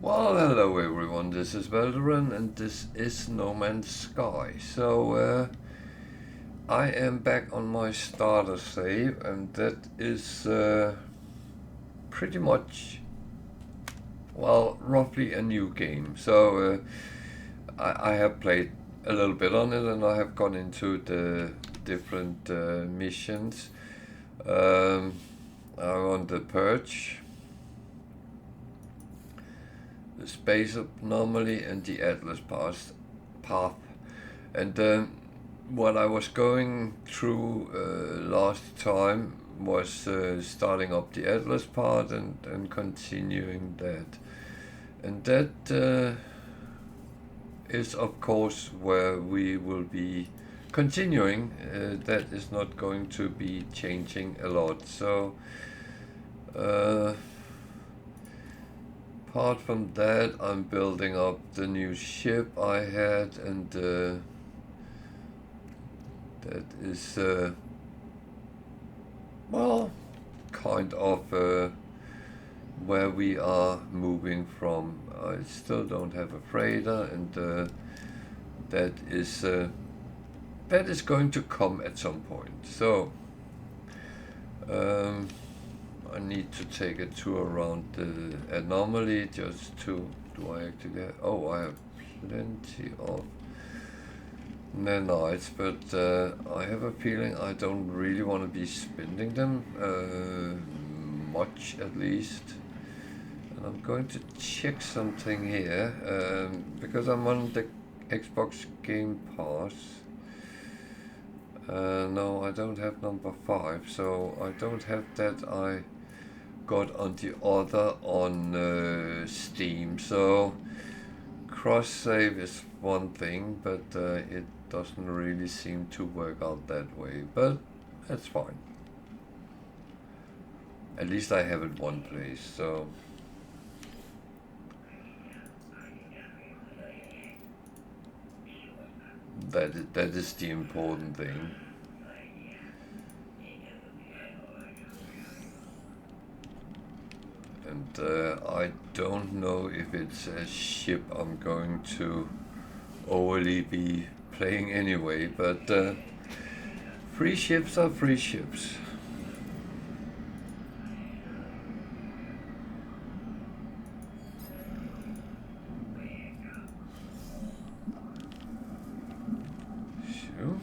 Well, hello everyone, this is Veteran and this is No Man's Sky. So, I am back on my starter save, and that is pretty much, well, roughly a new game. So, I have played a little bit on it and I have gone into the different missions. I'm on the Purge, the Space Anomaly, and the Atlas path. And what I was going through last time was starting up the Atlas part and continuing that. And that is, of course, where we will be continuing. That is not going to be changing a lot. So, apart from that, I'm building up the new ship I had, and that is, well, kind of where we are moving from. I still don't have a freighter, and that is going to come at some point. So I need to take a tour around the anomaly just to. Do I actually have? Oh, I have plenty of nanites, but I have a feeling I don't really want to be spending them, much at least. And I'm going to check something here, because I'm on the Xbox Game Pass. No, I don't have number 5, so I don't have that. I got on the other on Steam, so cross save is one thing, but it doesn't really seem to work out that way, but that's fine. At least I have it one place, so that is the important thing. And I don't know if it's a ship I'm going to overly be playing anyway, but free ships are free ships. So,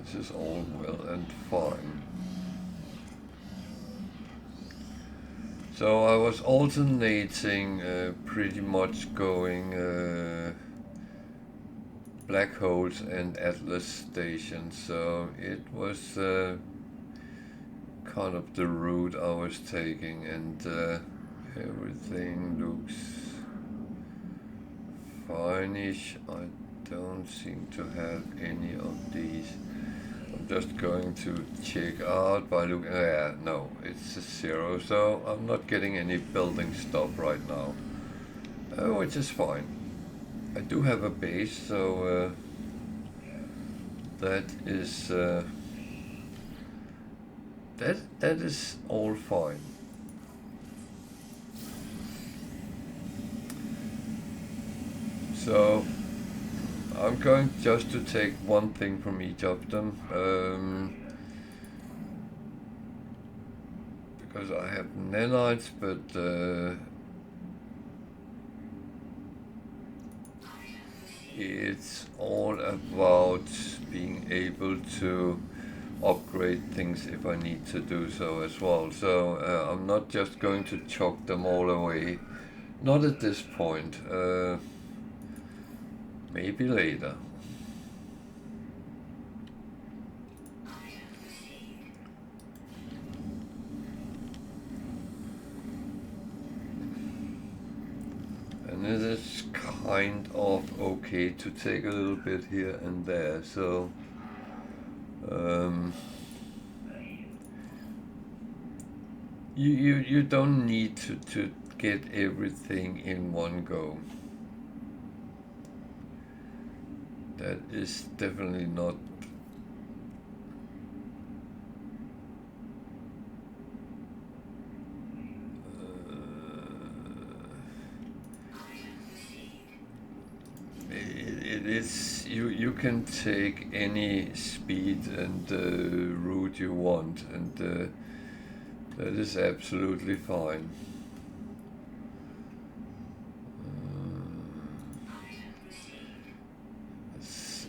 this is all well and fine. So I was alternating pretty much going black holes and Atlas stations, so it was kind of the route I was taking, and everything looks fine-ish. I don't seem to have any of these. I'm just going to check out by looking. Yeah, no, it's a 0, so I'm not getting any building stuff right now, which is fine. I do have a base, so that is that is all fine. So I'm going just to take one thing from each of them, because I have nanites, but it's all about being able to upgrade things if I need to do so as well. So I'm not just going to chuck them all away, not at this point. Maybe later. And it is kind of okay to take a little bit here and there, so you don't need to get everything in one go. That is definitely not it's you can take any speed and route you want, and that is absolutely fine.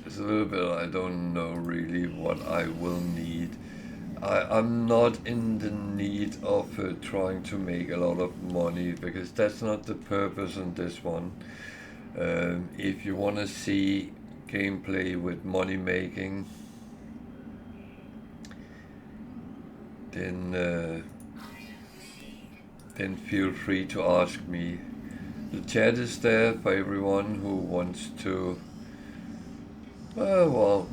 It's a little bit, I don't know really what I will need. I'm not in the need of trying to make a lot of money, because that's not the purpose on this one. If you want to see gameplay with money making, then feel free to ask me. The chat is there for everyone who wants to, well,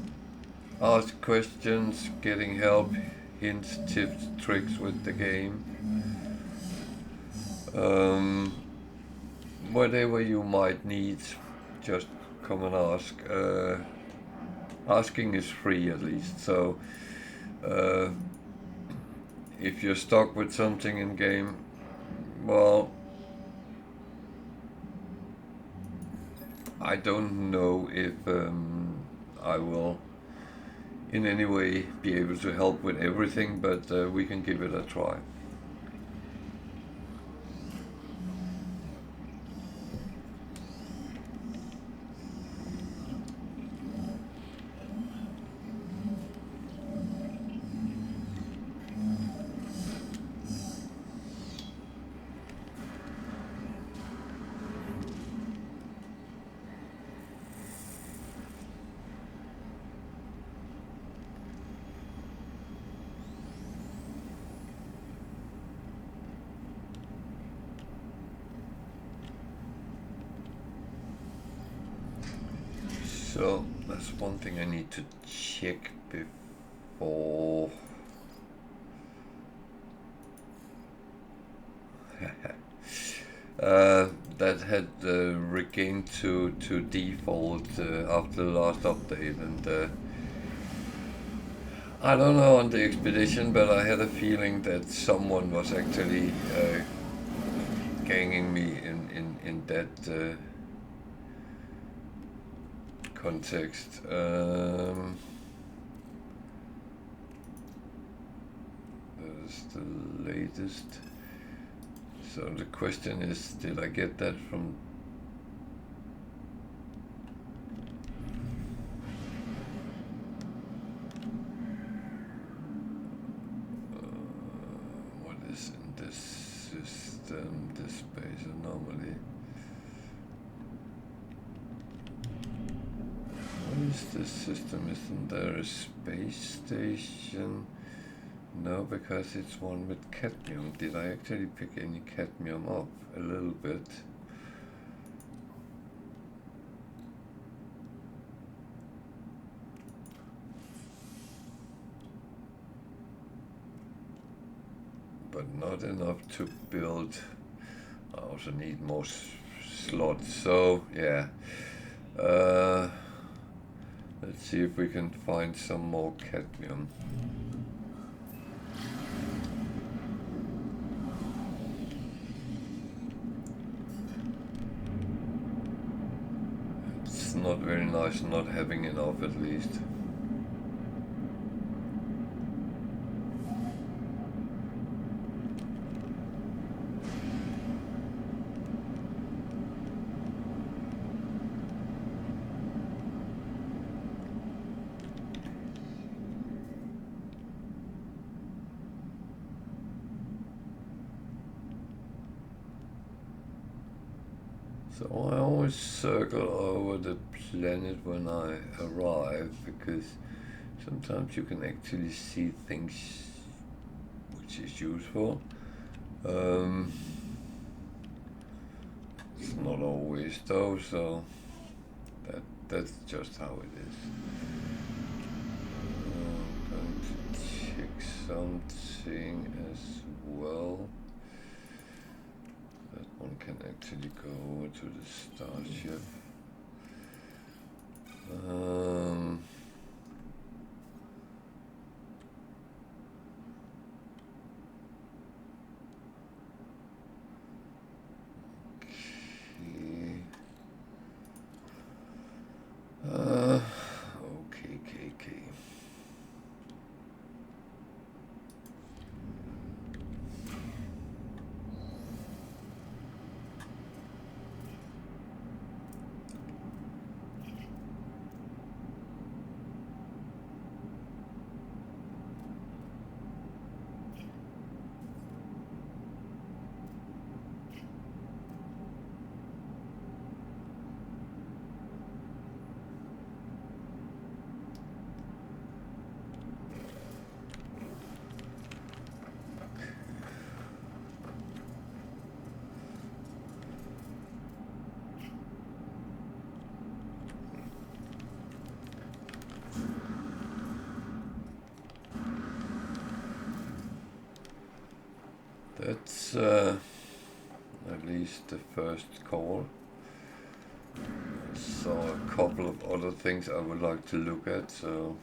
ask questions, getting help, hints, tips, tricks with the game. Whatever you might need, just come and ask. Asking is free, at least, so if you're stuck with something in game, well, I don't know if I will in any way be able to help with everything, but we can give it a try. So that's one thing I need to check before. That had regained to default after the last update, and I don't know on the expedition, but I had a feeling that someone was actually ganging me in that context. That's the latest. So the question is, did I get that from what is in this system, this space anomaly? What is this system? Isn't there a space station? No, because it's one with cadmium. Did I actually pick any cadmium up? A little bit. But not enough to build. I also need more slots, so yeah. Let's see if we can find some more cadmium. It's not very nice not having enough, at least. So I always circle over the planet when I arrive, because sometimes you can actually see things which is useful. It's not always though, so that's just how it is. I'm going to check something as well. That one can actually go over to the starship. Okay. That's at least the first call. So a couple of other things I would like to look at, so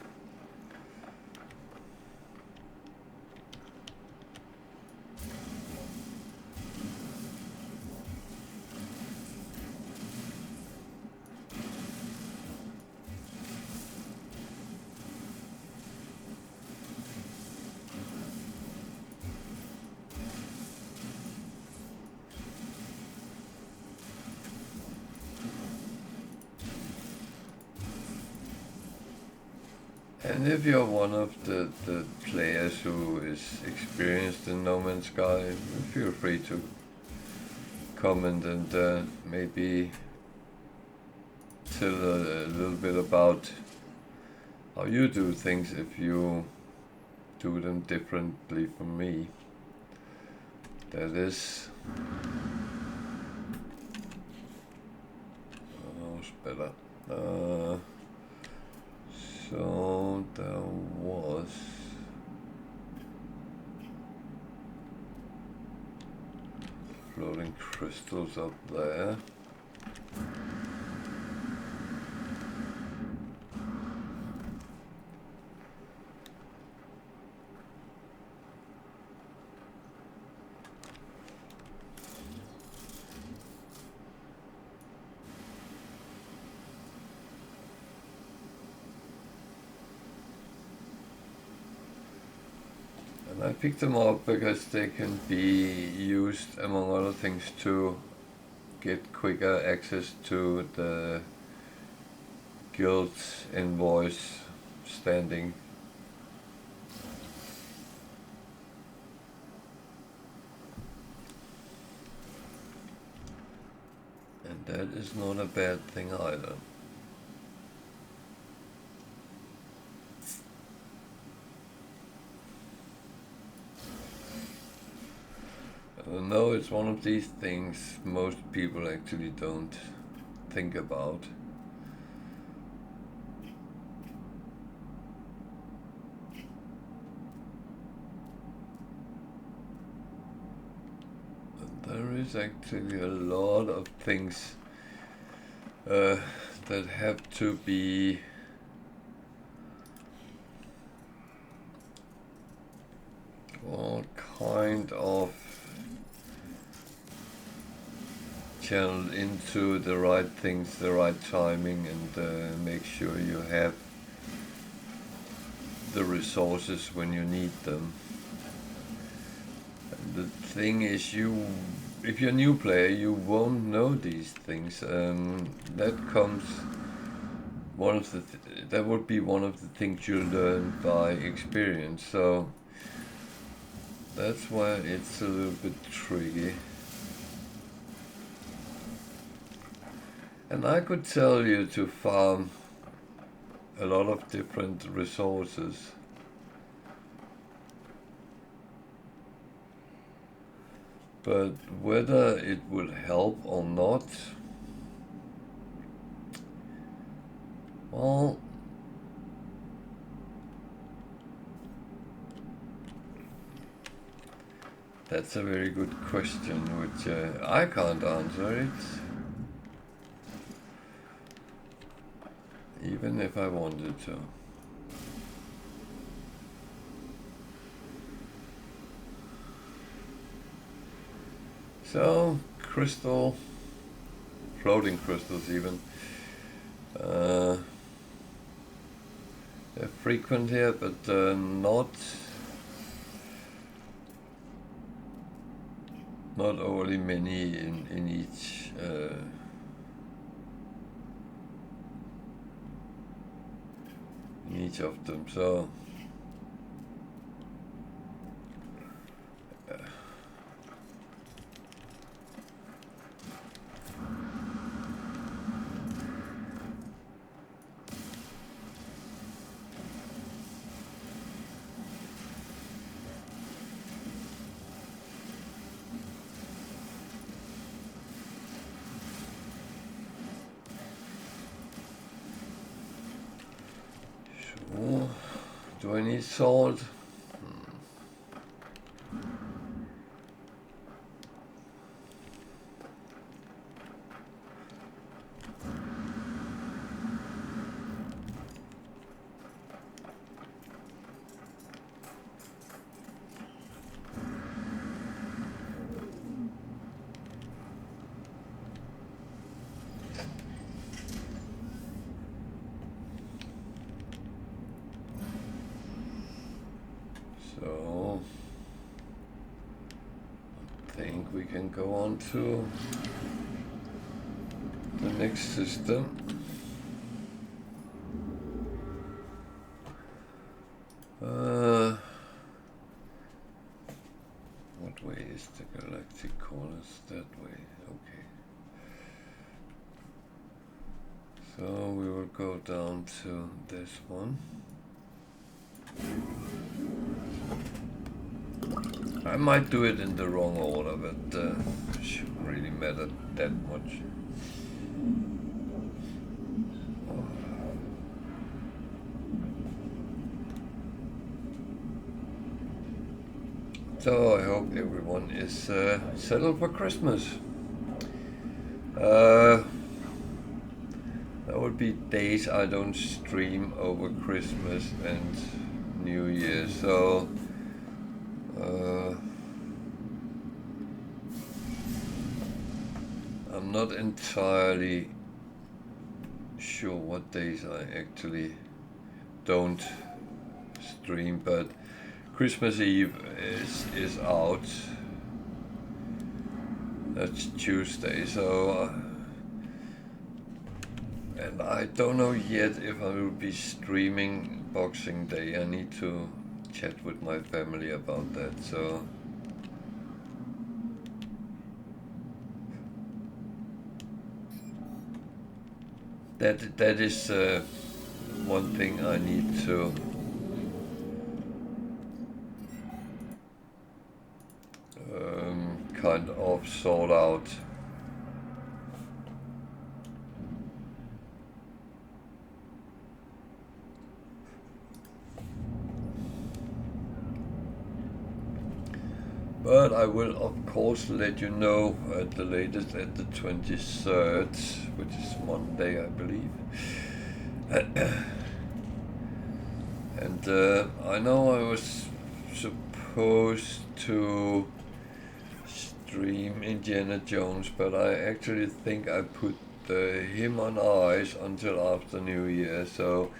and if you're one of the players who is experienced in No Man's Sky, feel free to comment and maybe tell a little bit about how you do things if you do them differently from me. That is better. So there was floating crystals up there. I picked them up because they can be used, among other things, to get quicker access to the guild's invoice standing. And that is not a bad thing either. No, it's one of these things most people actually don't think about. And there is actually a lot of things that have to be all kind of channeled into the right things, the right timing, and make sure you have the resources when you need them. And the thing is, if you're a new player, you won't know these things. That would be one of the things you learn by experience. So that's why it's a little bit tricky. And I could tell you to farm a lot of different resources. But whether it will help or not, well, that's a very good question, which I can't answer it. Even if I wanted to. So, floating crystals even. They're frequent here, but not overly many in each of them, so do I need salt? think we can go on to the next system. What way is the galactic course? That way, okay. So we will go down to this one. I might do it in the wrong order, but it shouldn't really matter that much. So I hope everyone is settled for Christmas. There would be days I don't stream over Christmas and New Year, so I'm not entirely sure what days I actually don't stream, but Christmas Eve is out. That's Tuesday, so and I don't know yet if I will be streaming Boxing Day. I need to chat with my family about that. So that is one thing I need to kind of sort out. But I will of course let you know at the latest at the 23rd, which is Monday, I believe. And I know I was supposed to stream Indiana Jones, but I actually think I put him on ice until after New Year, so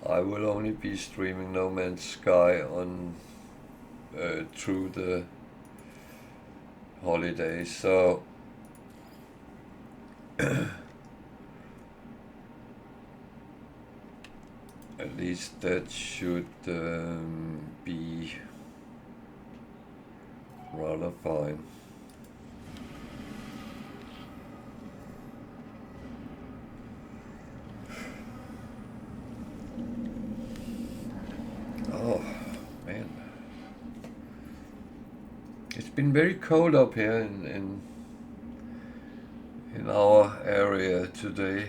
I will only be streaming No Man's Sky on through the holidays. So at least that should be rather fine. Oh man, it's been very cold up here in our area today.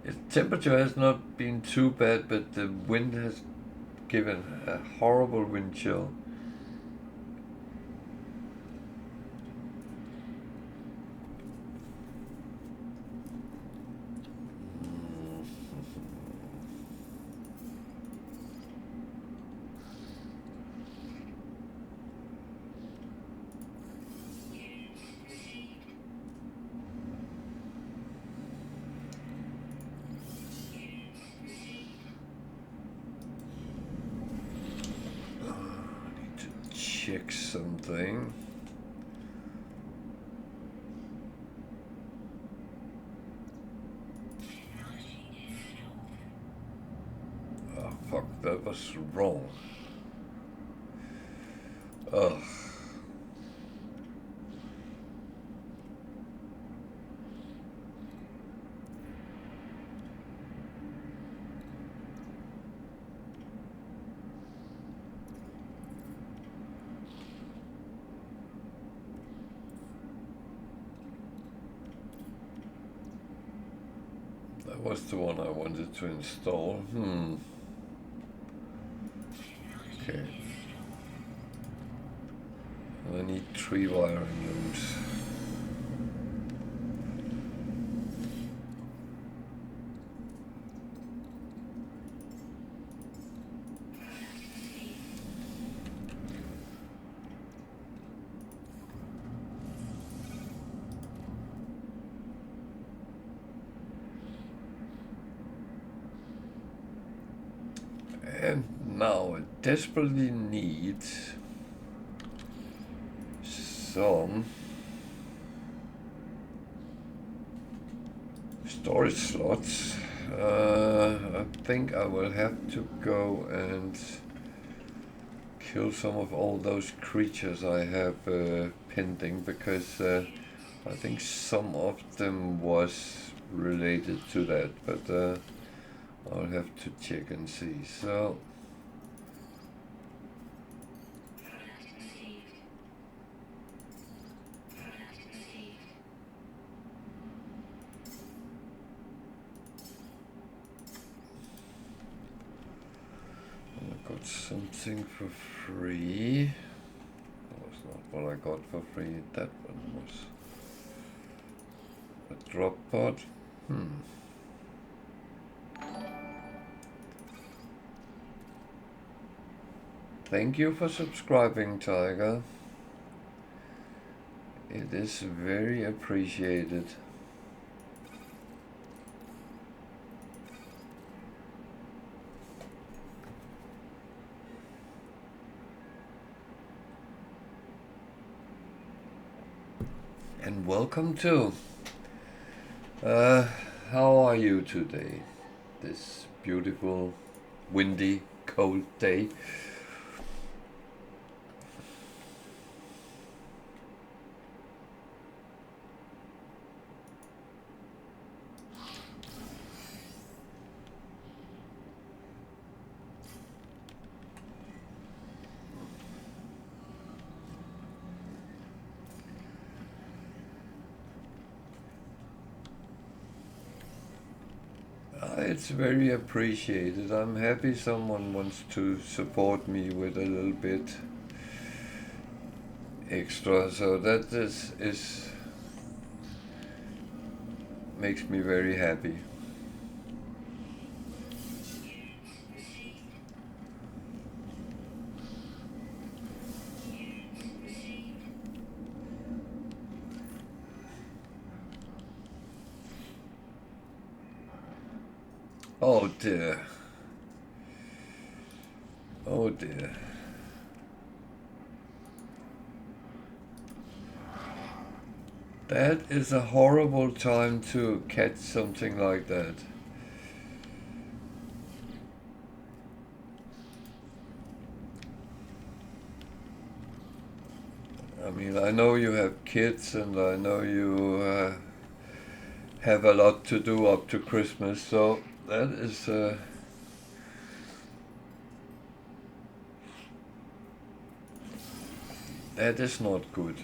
The temperature has not been too bad, but the wind has given a horrible wind chill. Check something. Oh fuck, that was wrong. Ugh. That was the one I wanted to install. Okay. I need 3 wiring looms. And now I desperately need some storage slots. I think I will have to go and kill some of all those creatures I have pending, because I think some of them was related to that, but I'll have to check and see. So I got something for free. That was not what I got for free. That one was a drop pod. Thank you for subscribing, Tiger. It is very appreciated. And welcome too. How are you today? This beautiful, windy, cold day. It's very appreciated. I'm happy someone wants to support me with a little bit extra, so that is makes me very happy. Oh dear. Oh dear. That is a horrible time to catch something like that. I mean, I know you have kids, and I know you have a lot to do up to Christmas, so that is not good.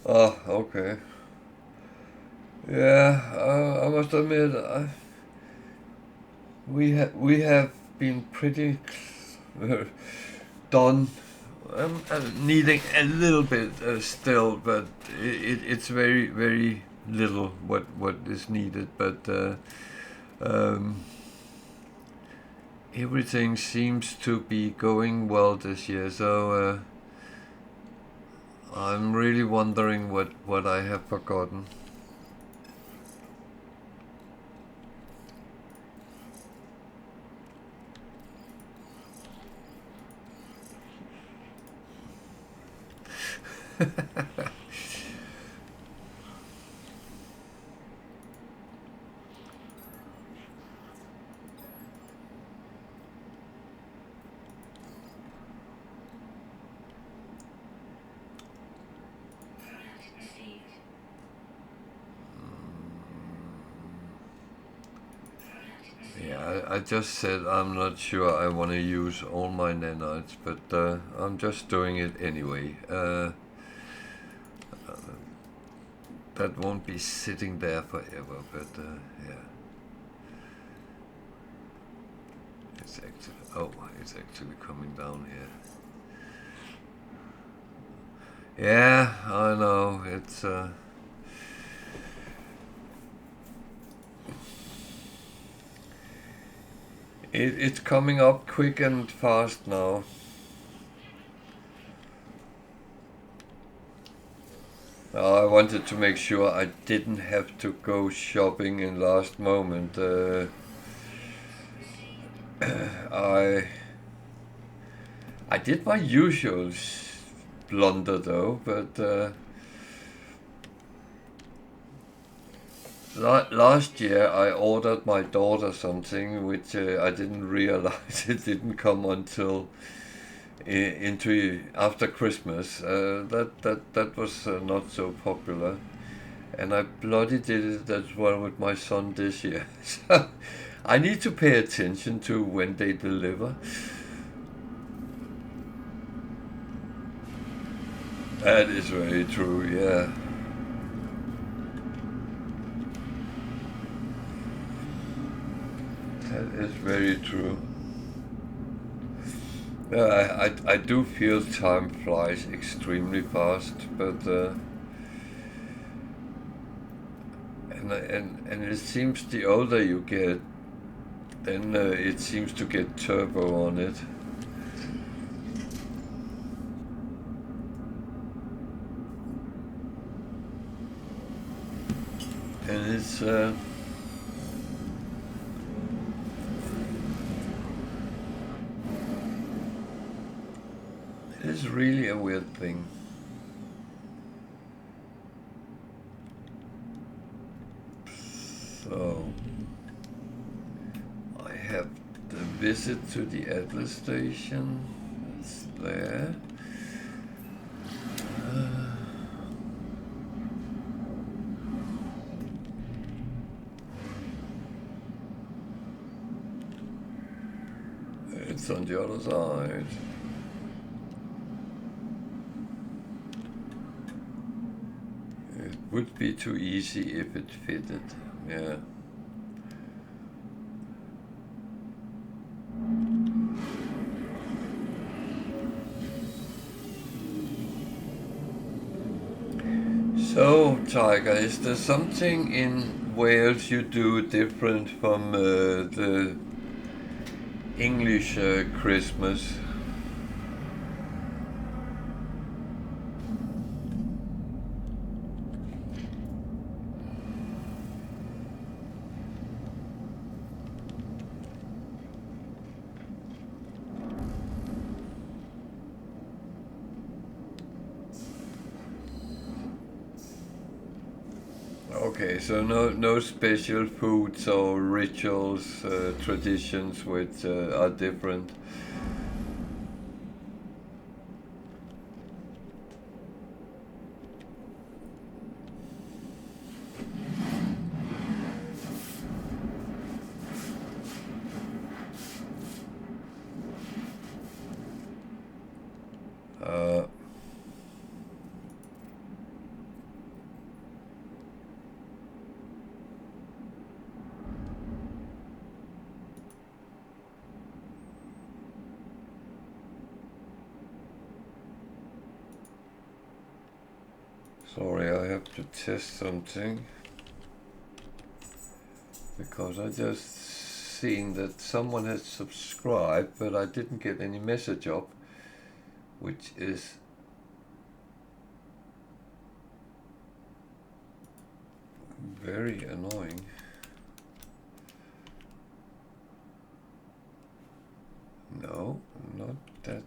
Oh, okay. Yeah, I must admit, we have been pretty done. I'm needing a little bit still, but it's very little what is needed. But everything seems to be going well this year, so I'm really wondering what I have forgotten. Yeah, I just said I'm not sure I want to use all my nanites, but I'm just doing it anyway. That won't be sitting there forever, but yeah. It's actually coming down here. Yeah, I know, it's It's coming up quick and fast now. I wanted to make sure I didn't have to go shopping in last moment. I did my usual blunder though, but last year I ordered my daughter something which I didn't realize it didn't come until into after Christmas. That was not so popular, and I bloody did it as well with my son this year. So I need to pay attention to when they deliver. That is very true, yeah. That is very true. I do feel time flies extremely fast, but and it seems the older you get, then it seems to get turbo on it. And it's really a weird thing. So I have the visit to the Atlas station. It's there. It's on the other side. It would be too easy if it fitted, yeah. So, Tiger, is there something in Wales you do different from the English Christmas? Okay, so no special foods or rituals, traditions which are different. Sorry, I have to test something because I just seen that someone has subscribed, but I didn't get any message up, which is very annoying. No, not that.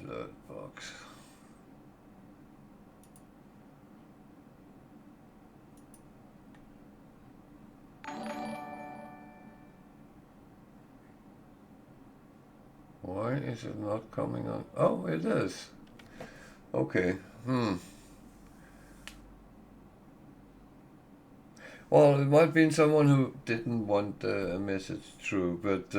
Alert box. Why is it not coming on? Oh, it is. Okay. Well, it might have been someone who didn't want a message through, but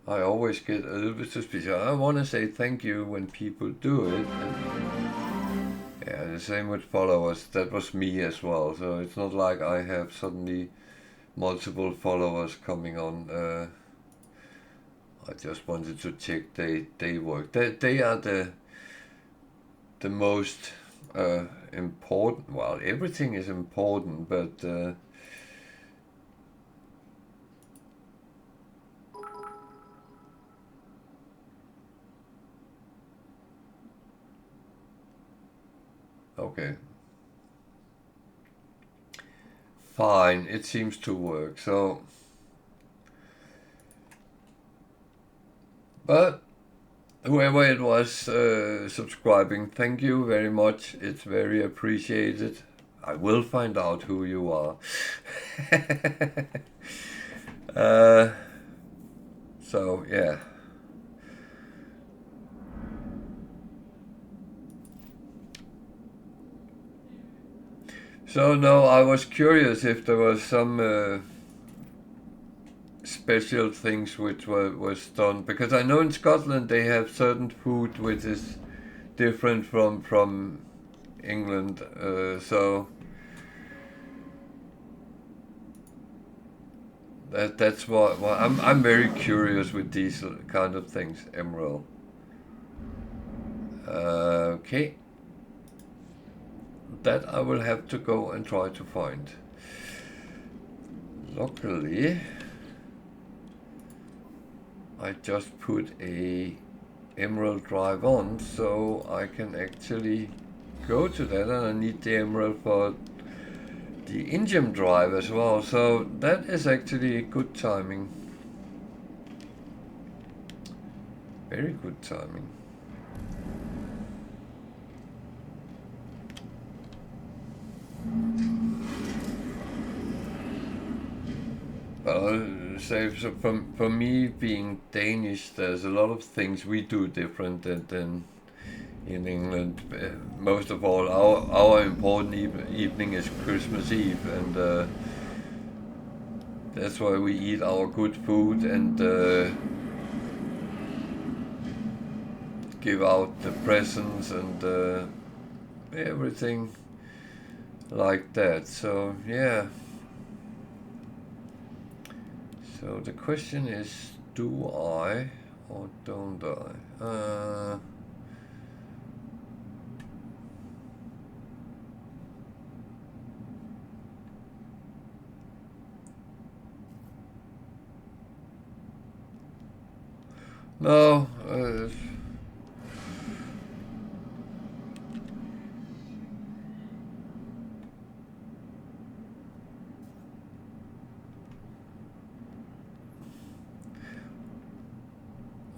I always get a little bit suspicious. I want to say thank you when people do it. And yeah, the same with followers. That was me as well. So it's not like I have suddenly multiple followers coming on. I just wanted to check they work. They are the most important. Well, everything is important, but okay. Fine, it seems to work. So, but whoever it was subscribing, thank you very much. It's very appreciated. I will find out who you are. uh, so, yeah. So, no, I was curious if there was some special things which was done, because I know in Scotland they have certain food which is different from England, so that's why I'm very curious with these kind of things. Emerald. Okay, that I will have to go and try to find. Luckily, I just put a emerald drive on, so I can actually go to that, and I need the emerald for the engine drive as well, so that is actually good timing. Very good timing. Well, say so for me being Danish, there's a lot of things we do different than in England. Most of all, our important evening is Christmas Eve, and that's why we eat our good food and give out the presents and everything like that. So yeah. So the question is, do I or don't I? No.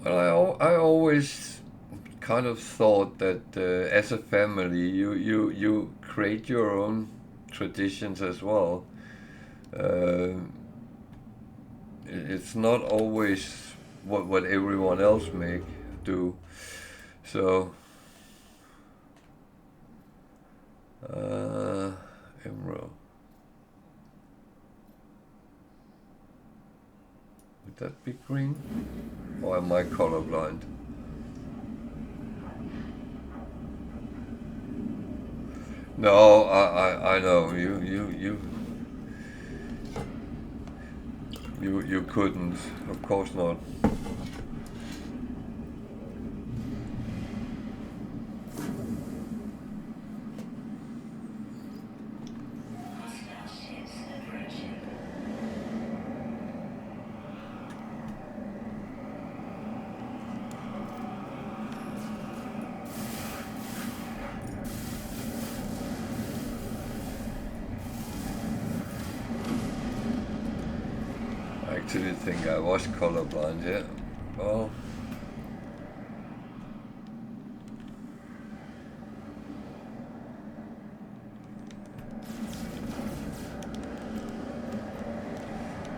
Well, I always kind of thought that as a family, you create your own traditions as well. It's not always what everyone else do. So, emerald. Would that be green? Or am I colorblind? No, I know you couldn't. Of course not. I actually think I was colorblind, yeah. Well,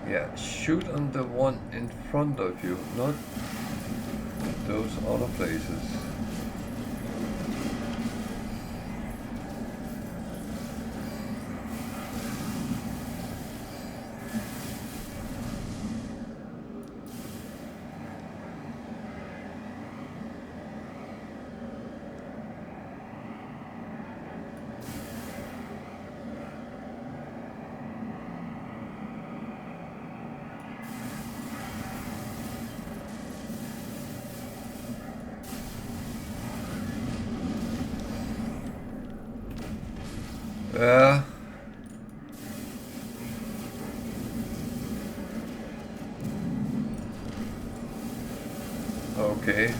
yeah, shoot on the one in front of you, not those other places. Yeah. Okay.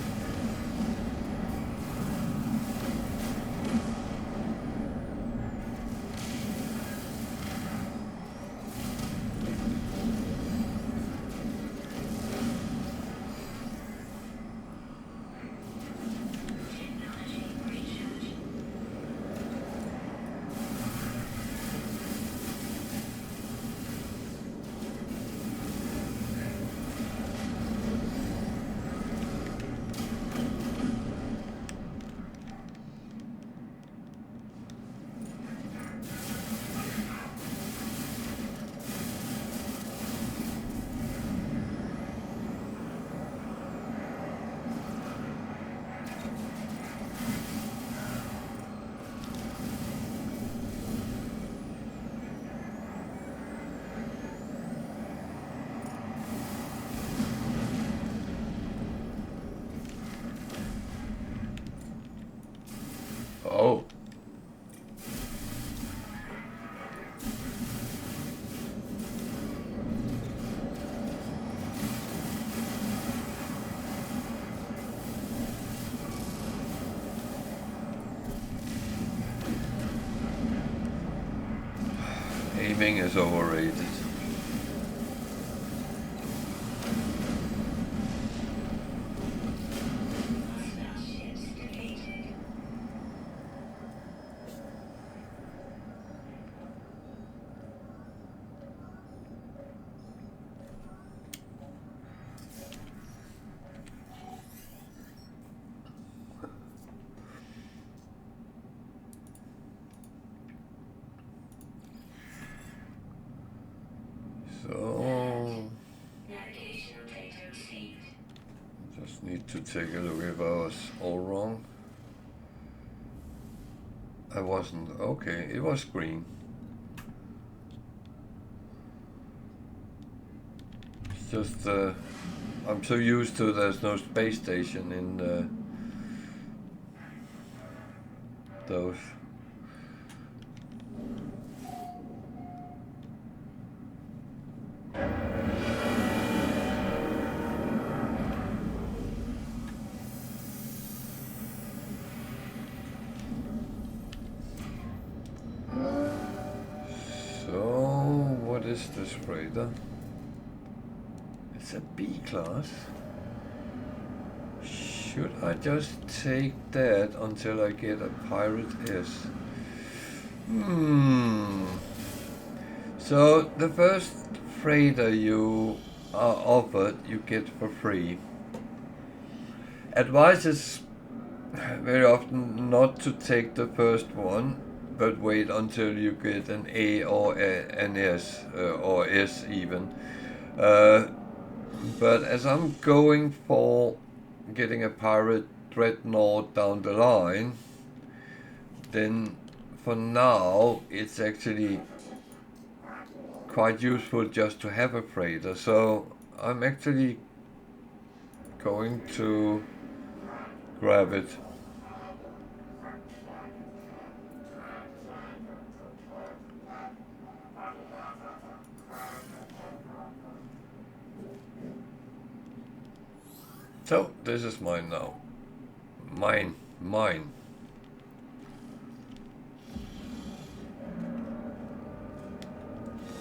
Oh. Aiming is overrated. So, just need to take a look if I was all wrong. I wasn't. Okay, it was green. It's just I'm so used to there's no space station in those. What is this freighter? It's a B class. Should I just take that until I get a Pirate S? So the first freighter you are offered, you get for free. Advice is very often not to take the first one, but wait until you get an A or an S, or S even. But as I'm going for getting a Pirate Dreadnought down the line, then for now it's actually quite useful just to have a freighter. So I'm actually going to grab it. So this is mine now. Mine.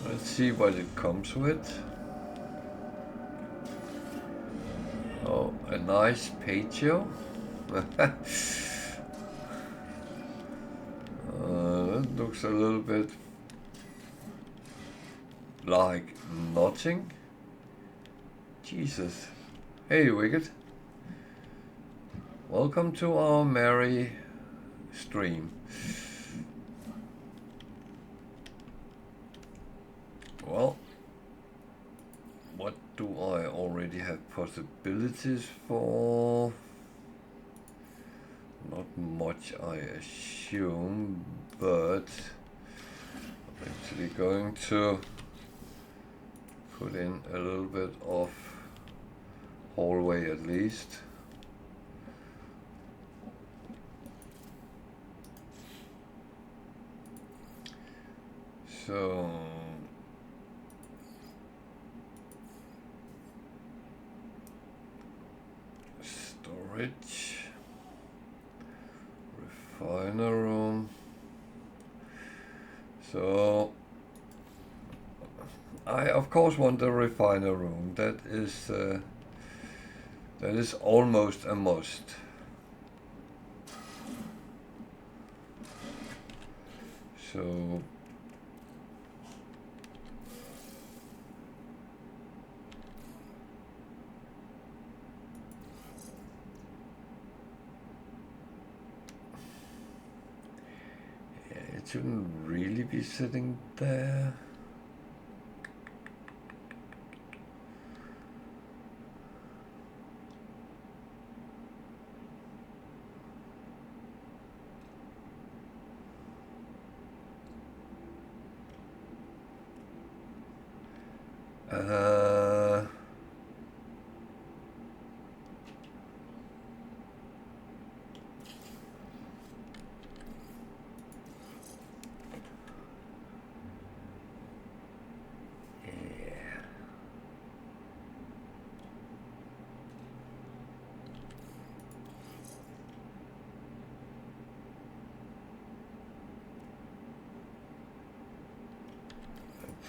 Let's see what it comes with. Oh, a nice patio. That looks a little bit like nothing. Jesus. Hey, Wicked. Welcome to our merry stream. Well, what do I already have possibilities for? Not much, I assume, but I'm actually going to put in a little bit of hallway at least. So storage, refiner room. So I of course want the refiner room. That is almost a must. So it shouldn't really be sitting there.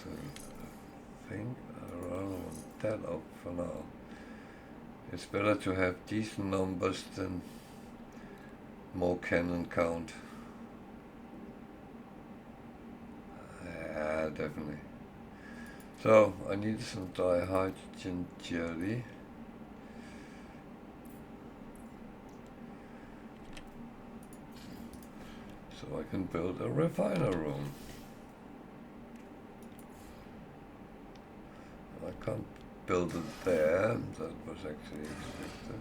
I think I rather want that up for now. It's better to have decent numbers than more cannon count. Yeah, definitely. So I need some dihydrogen jelly. So I can build a refiner room. I can't build it there, that was actually expected.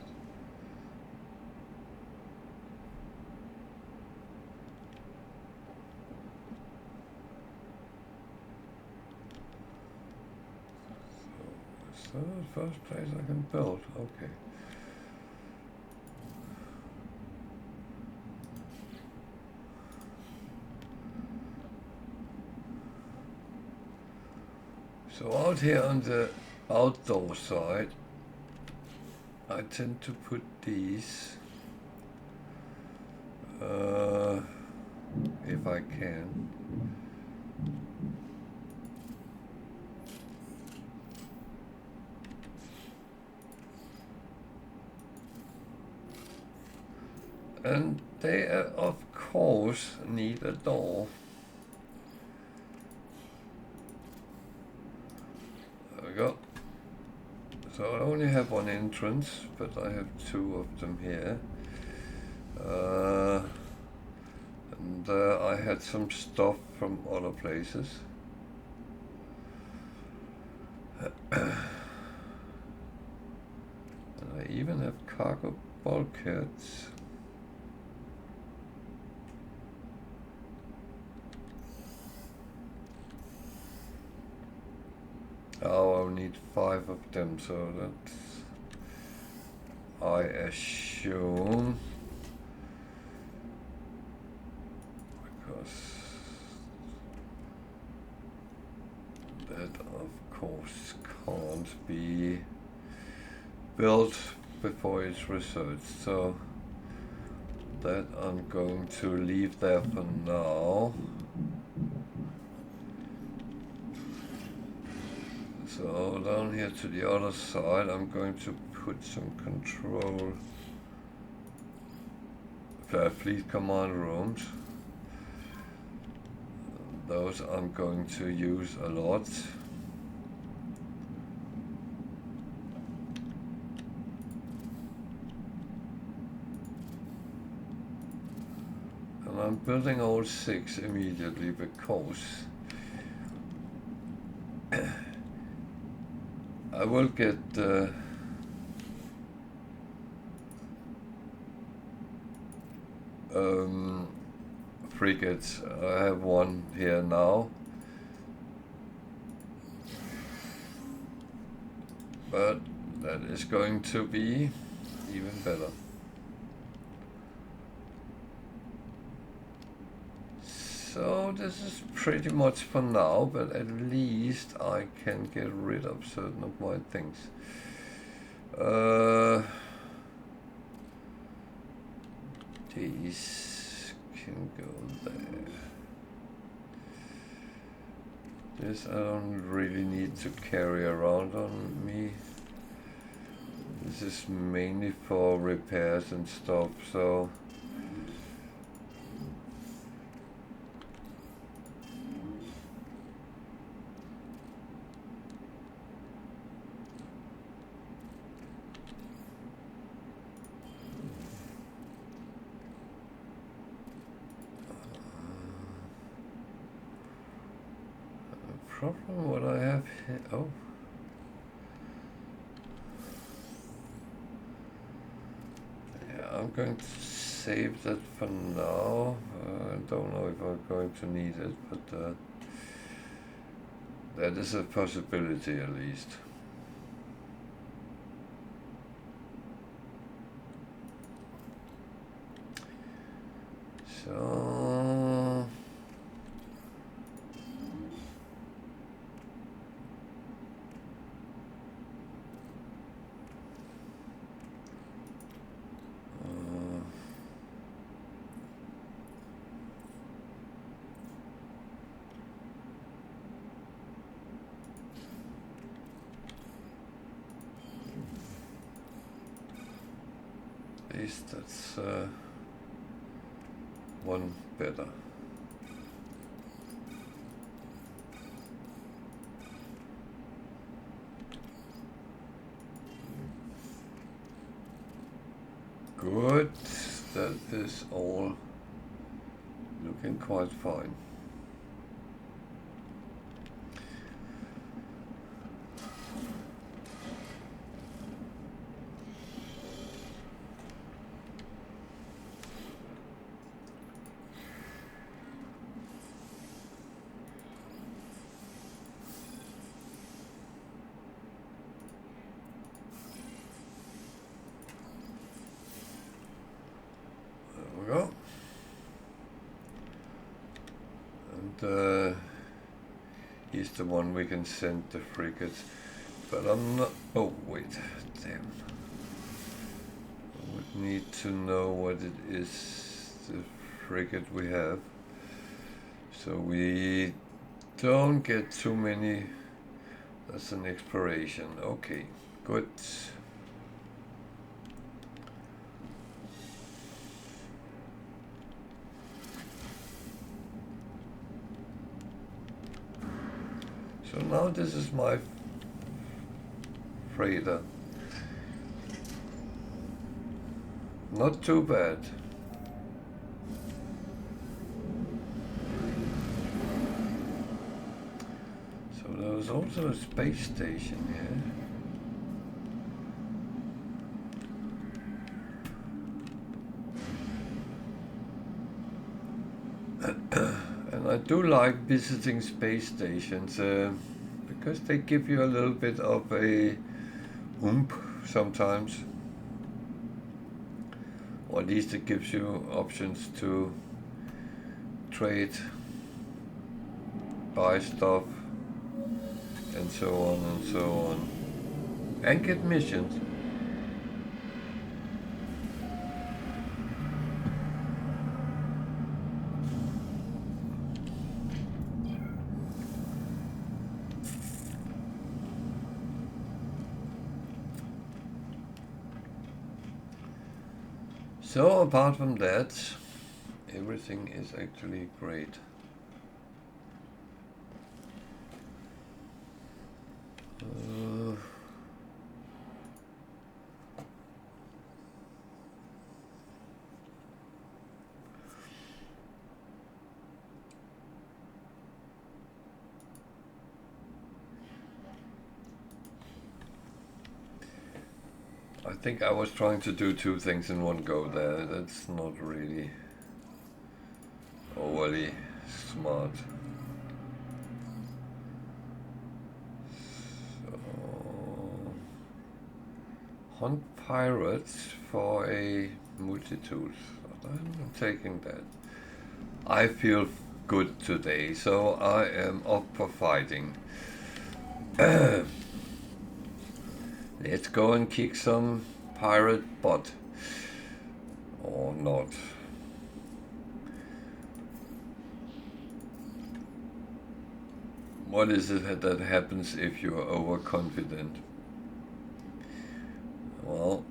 So the first place I can build, okay. So out here on the outdoor side, I tend to put these, if I can. And they, of course, need a door. There we go. So I only have one entrance, but I have two of them here. And I had some stuff from other places. And I even have cargo bulkheads. Oh, I'll need 5 of them, so that's, I assume, because that of course can't be built before it's researched, so that I'm going to leave there for now. So down here to the other side, I'm going to put some control fleet command rooms. Those I'm going to use a lot. And I'm building all 6 immediately because I will get frigates. I have one here now, but that is going to be even better. So this is pretty much for now, but at least I can get rid of certain of my things. These can go there. This I don't really need to carry around on me. This is mainly for repairs and stuff, so problem what I have here. Oh. Yeah, I'm going to save that for now. I don't know if I'm going to need it, but that is a possibility at least. So at least that's one better. Good, that is all looking quite fine. Go. And he's the one we can send the frigates, but I'm not. Oh wait, damn! I would need to know what it is, the frigate we have, so we don't get too many. That's an exploration. Okay, good. So now this is my freighter. Not too bad. So there was also a space station here. And I do like visiting space stations because they give you a little bit of a oomph sometimes, or at least it gives you options to trade, buy stuff, and so on and so on, and get missions. So apart from that, everything is actually great. think I was trying to do two things in one go there. That's not really overly smart. So, hunt pirates for a multitude. I'm taking that. I feel good today, so I am up for fighting. Let's go and kick some pirate butt. Or not. What is it that happens if you are overconfident? Well,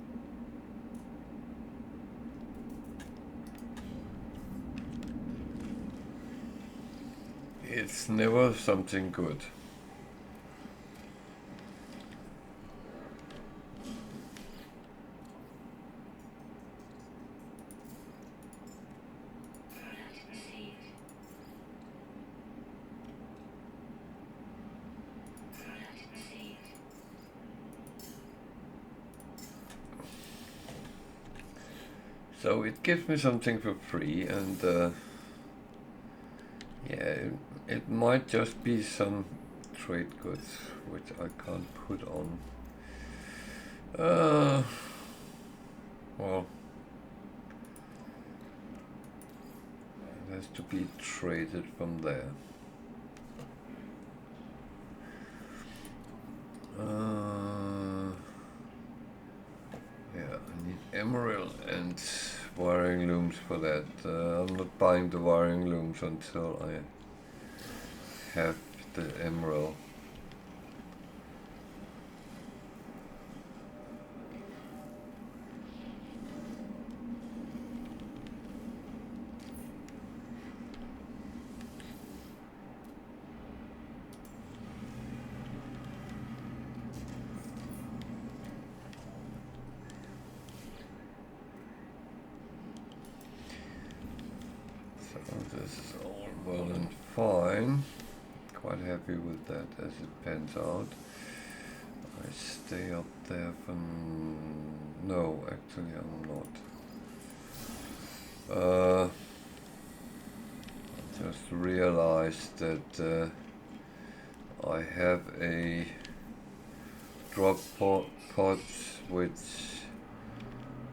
it's never something good. So it gives me something for free, and yeah, it might just be some trade goods which I can't put on. Well, it has to be traded from there. Yeah, I need emerald and wiring looms for that. I'm not buying the wiring looms until I have the emerald. This is all well and fine. Quite happy with that as it pans out. I stay up there for... No, actually I'm not. I just realized that I have a drop pod which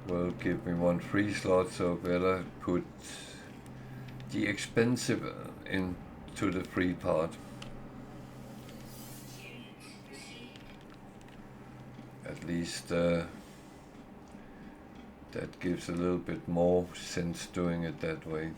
will give me one free slot, so better put the expensive into the free part. At least that gives a little bit more sense doing it that way.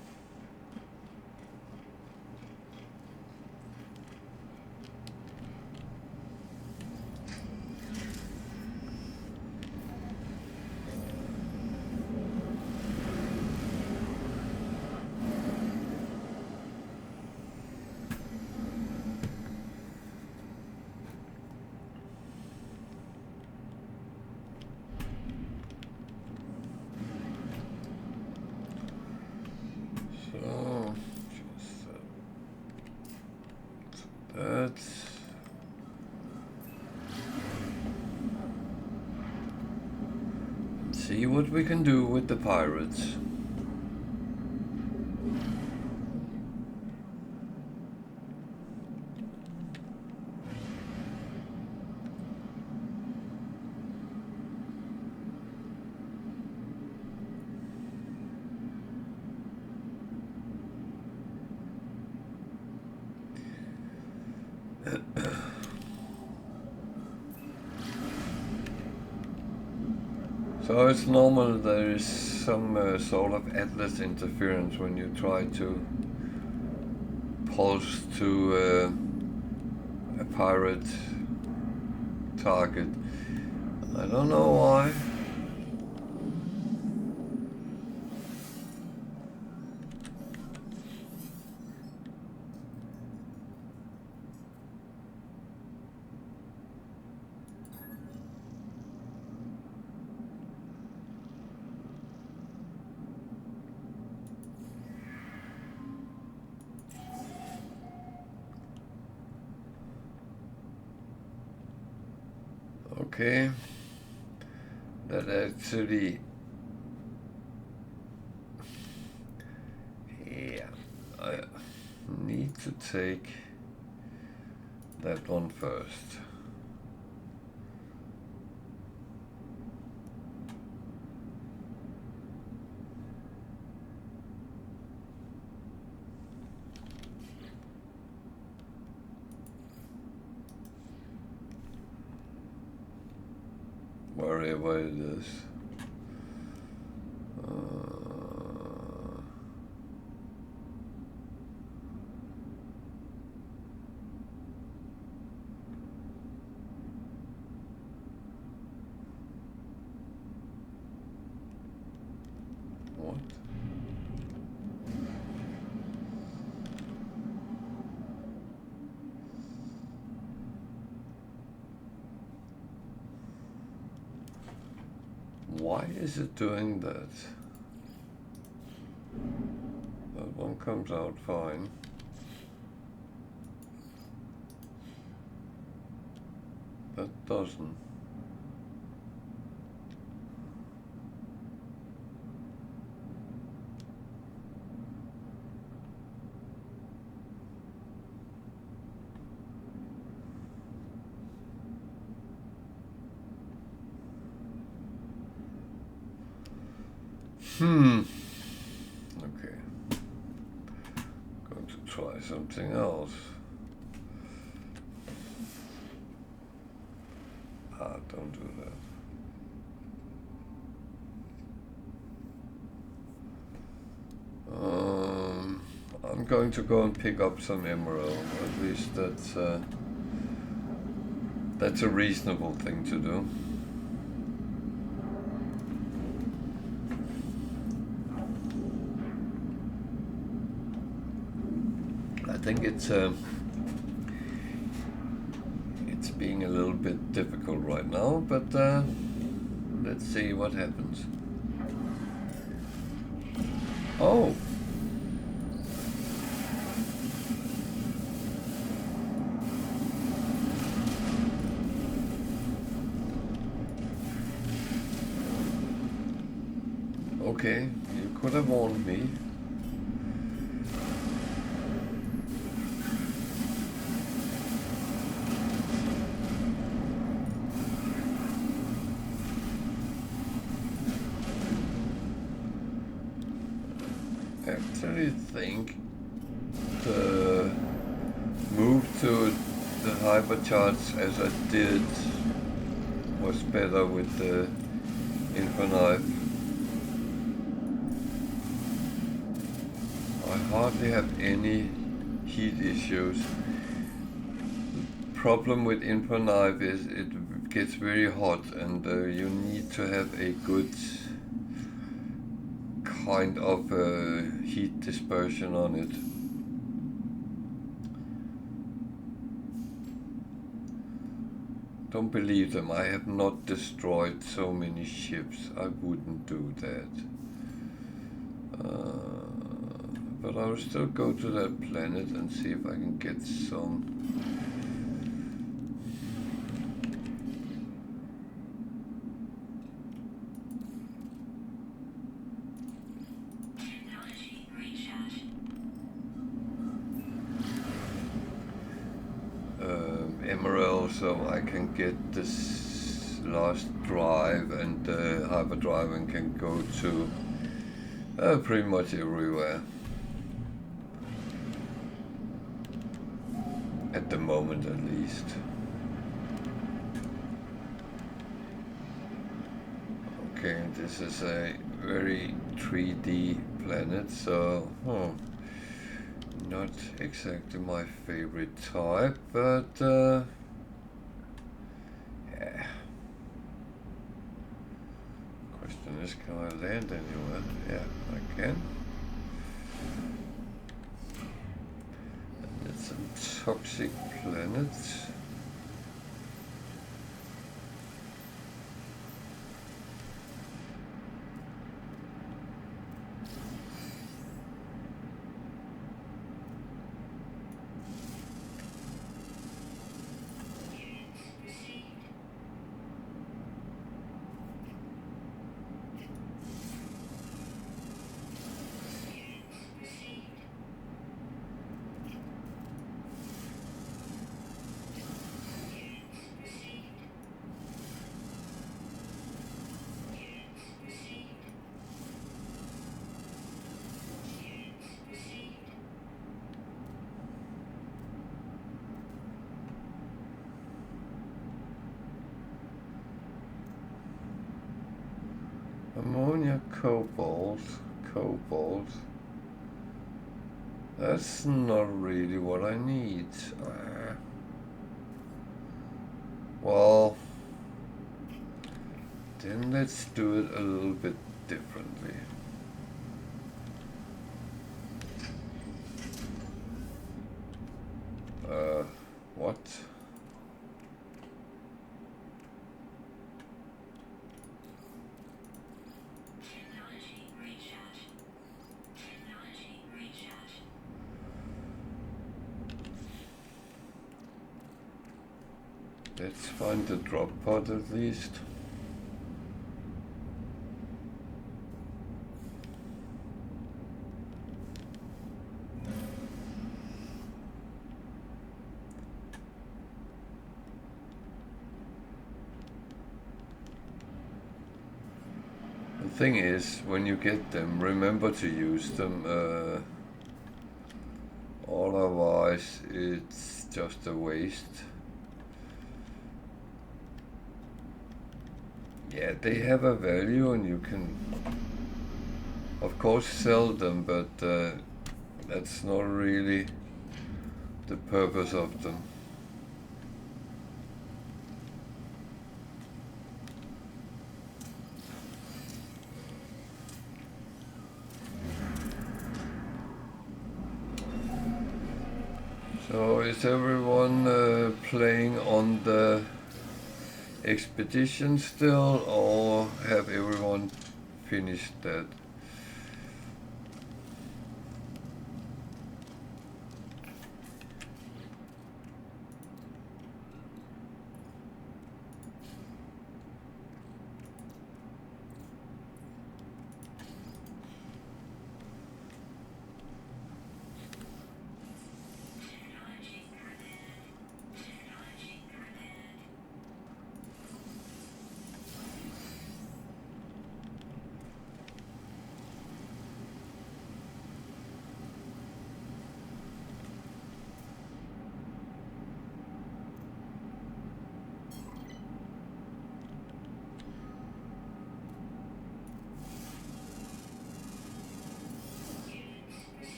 See what we can do with the pirates. So it's normal there is some sort of atlas interference when you try to pulse to a pirate target. I don't know why. Okay, that actually, yeah, I need to take that one first. Wherever it is. What? Why is it doing that? That one comes out fine. That doesn't. Okay. Going to try something else. Don't do that. I'm going to go and pick up some emerald. At least that's a reasonable thing to do. I think it's being a little bit difficult right now, but let's see what happens. Oh! Okay, you could have warned me. I actually think the move to the hypercharge as I did was better with the Infinite. I hardly have any heat issues. The problem with Infinite is it gets very hot, and you need to have a good kind of heat dispersion on it. Don't believe them. I have not destroyed so many ships. I wouldn't do that. But I will still go to that planet and see if I can get some. Emerald, so I can get this last drive, and hyperdrive, and can go to pretty much everywhere at the moment, at least. Okay, this is a very 3D planet, so not exactly my favorite type, but yeah. Question is, can I land anywhere? Yeah, I can. And it's a toxic planet. Ammonia, cobalt. That's not really what I need. Well, then let's do it a little bit differently. What? Let's find the drop pod at least. The thing is, when you get them, remember to use them. Otherwise, it's just a waste. Yeah, they have a value and you can of course sell them, but that's not really the purpose of them. So is everyone playing on the expedition still, or have everyone finished that?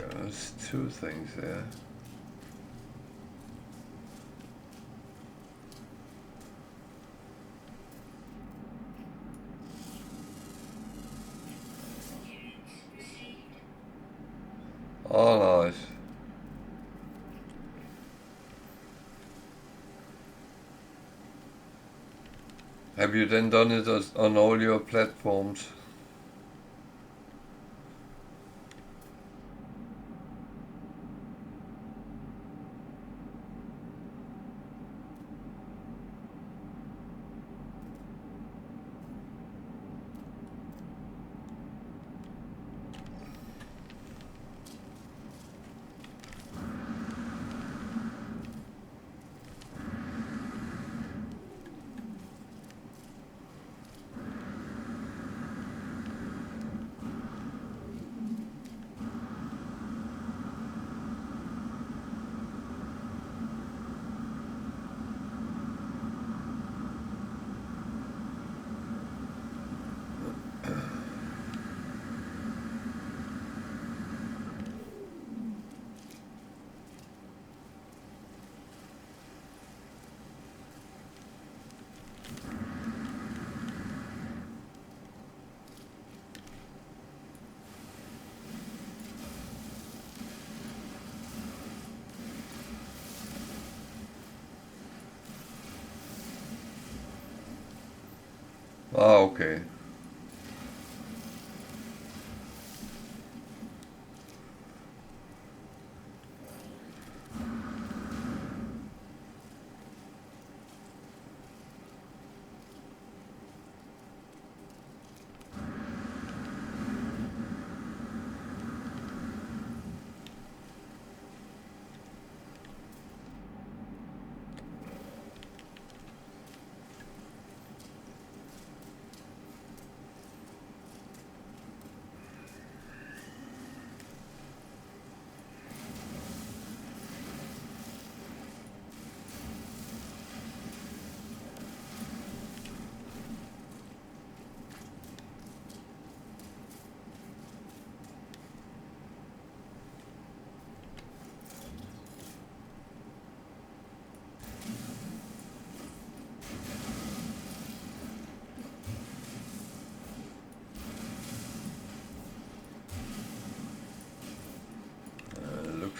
Okay, there's two things there. Oh, nice. Have you then done it on all your platforms? Ah, okay.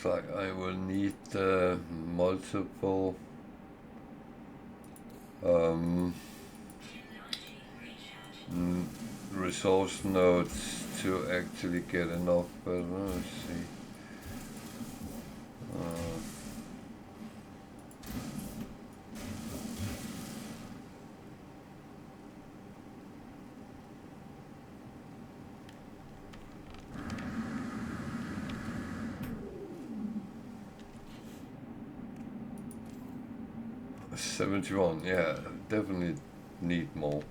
like I will need multiple resource nodes to actually get enough, but let's see. 71, yeah, definitely need more.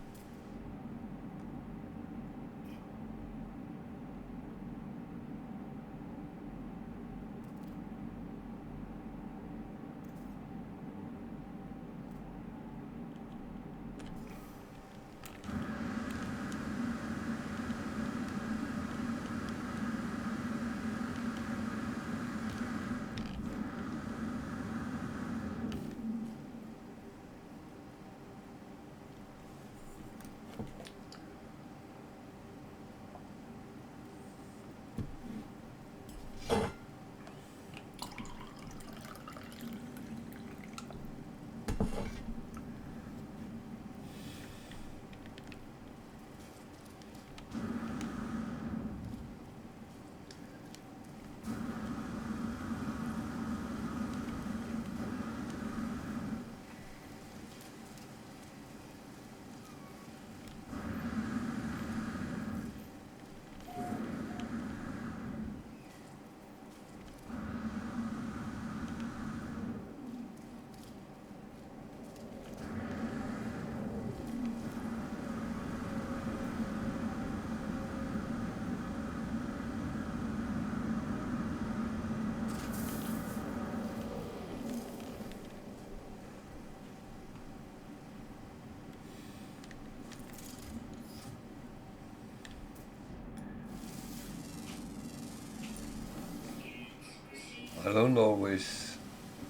I don't always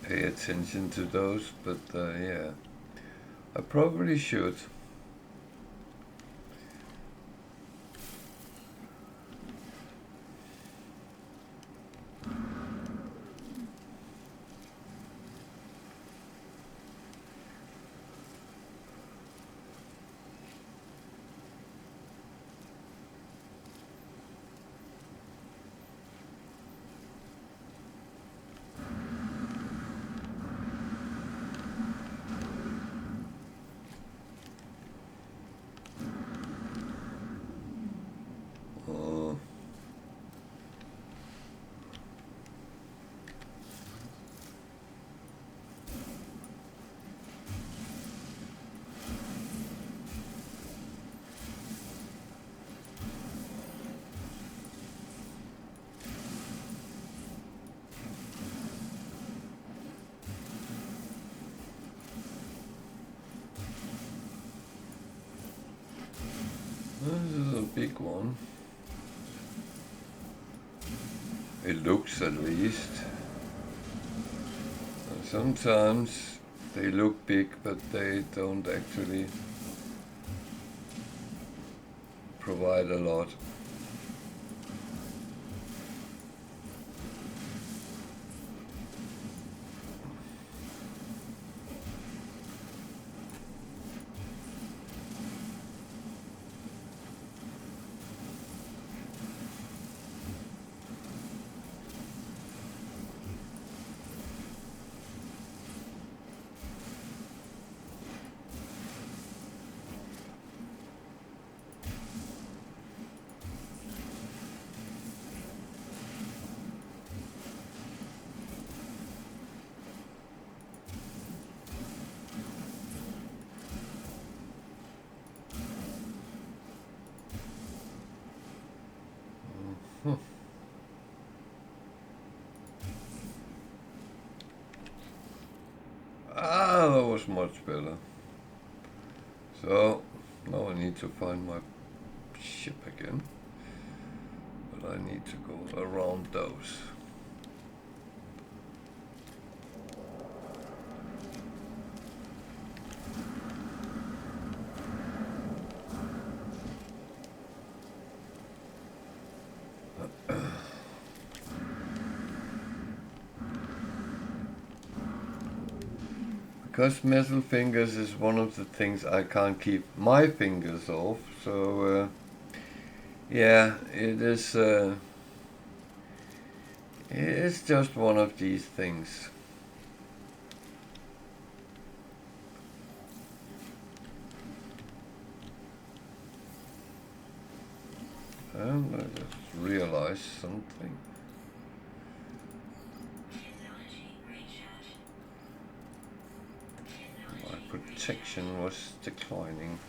pay attention to those, but yeah, I probably should. This is a big one. It looks, at least. And sometimes they look big, but they don't actually provide a lot. Ah, that was much better. So, now I need to find my ship again. But I need to go around those. because metal fingers is one of the things I can't keep my fingers off, so yeah, it's just one of these things. And I just realized something. My protection was declining.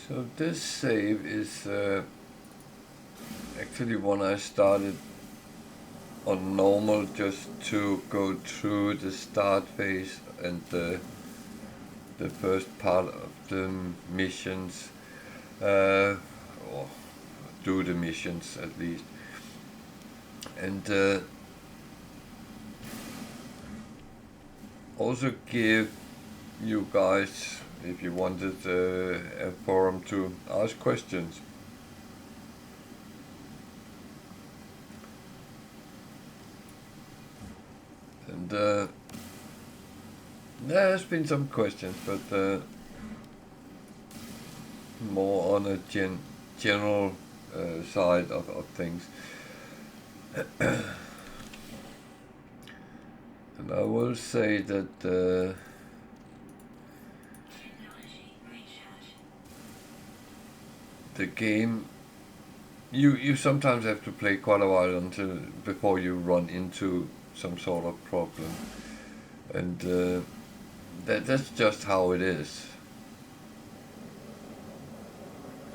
So this save is actually one I started on normal just to go through the start phase and the first part of the missions, or do the missions at least, and also give you guys, if you wanted, a forum to ask questions. And there has been some questions, but more on a general side of things. And I will say that the game, you sometimes have to play quite a while before you run into some sort of problem, and that's just how it is.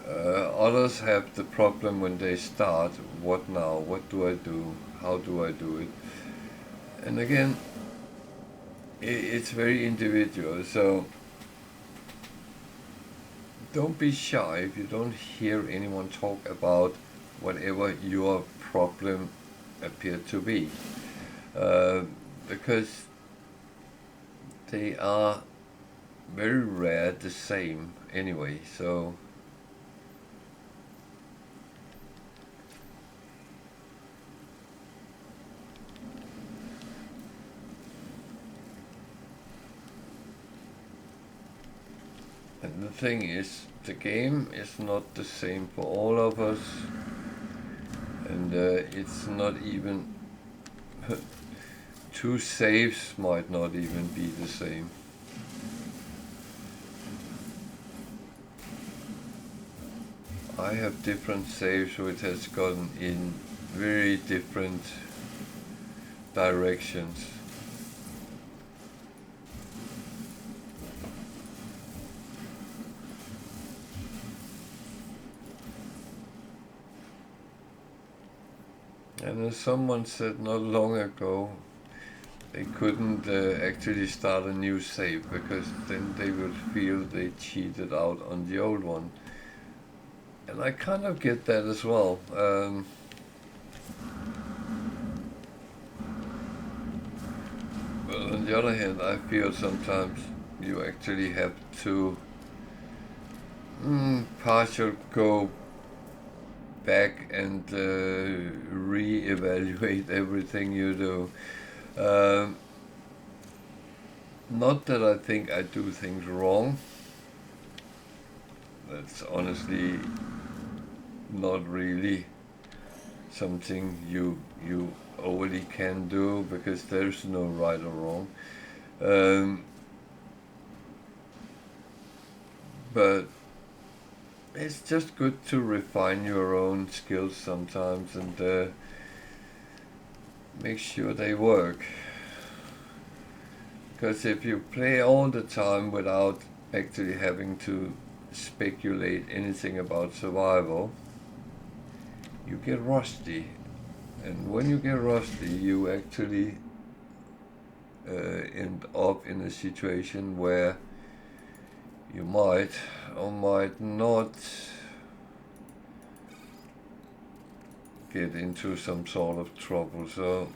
Others have the problem when they start. What now? What do I do? How do I do it? And again, it's very individual, so don't be shy if you don't hear anyone talk about whatever your problem appear to be, because they are very rare the same anyway, so and the thing is, the game is not the same for all of us, and it's not even two saves might not even be the same. I have different saves which has gone in very different directions. And as someone said not long ago, they couldn't actually start a new save because then they would feel they cheated out on the old one. And I kind of get that as well. But on the other hand, I feel sometimes you actually have to partial go back and re-evaluate everything you do. Not that I think I do things wrong. That's honestly not really something you overly can do, because there's no right or wrong. but it's just good to refine your own skills sometimes and make sure they work. Because if you play all the time without actually having to speculate anything about survival, you get rusty. And when you get rusty, you actually end up in a situation where you might or might not get into some sort of trouble. So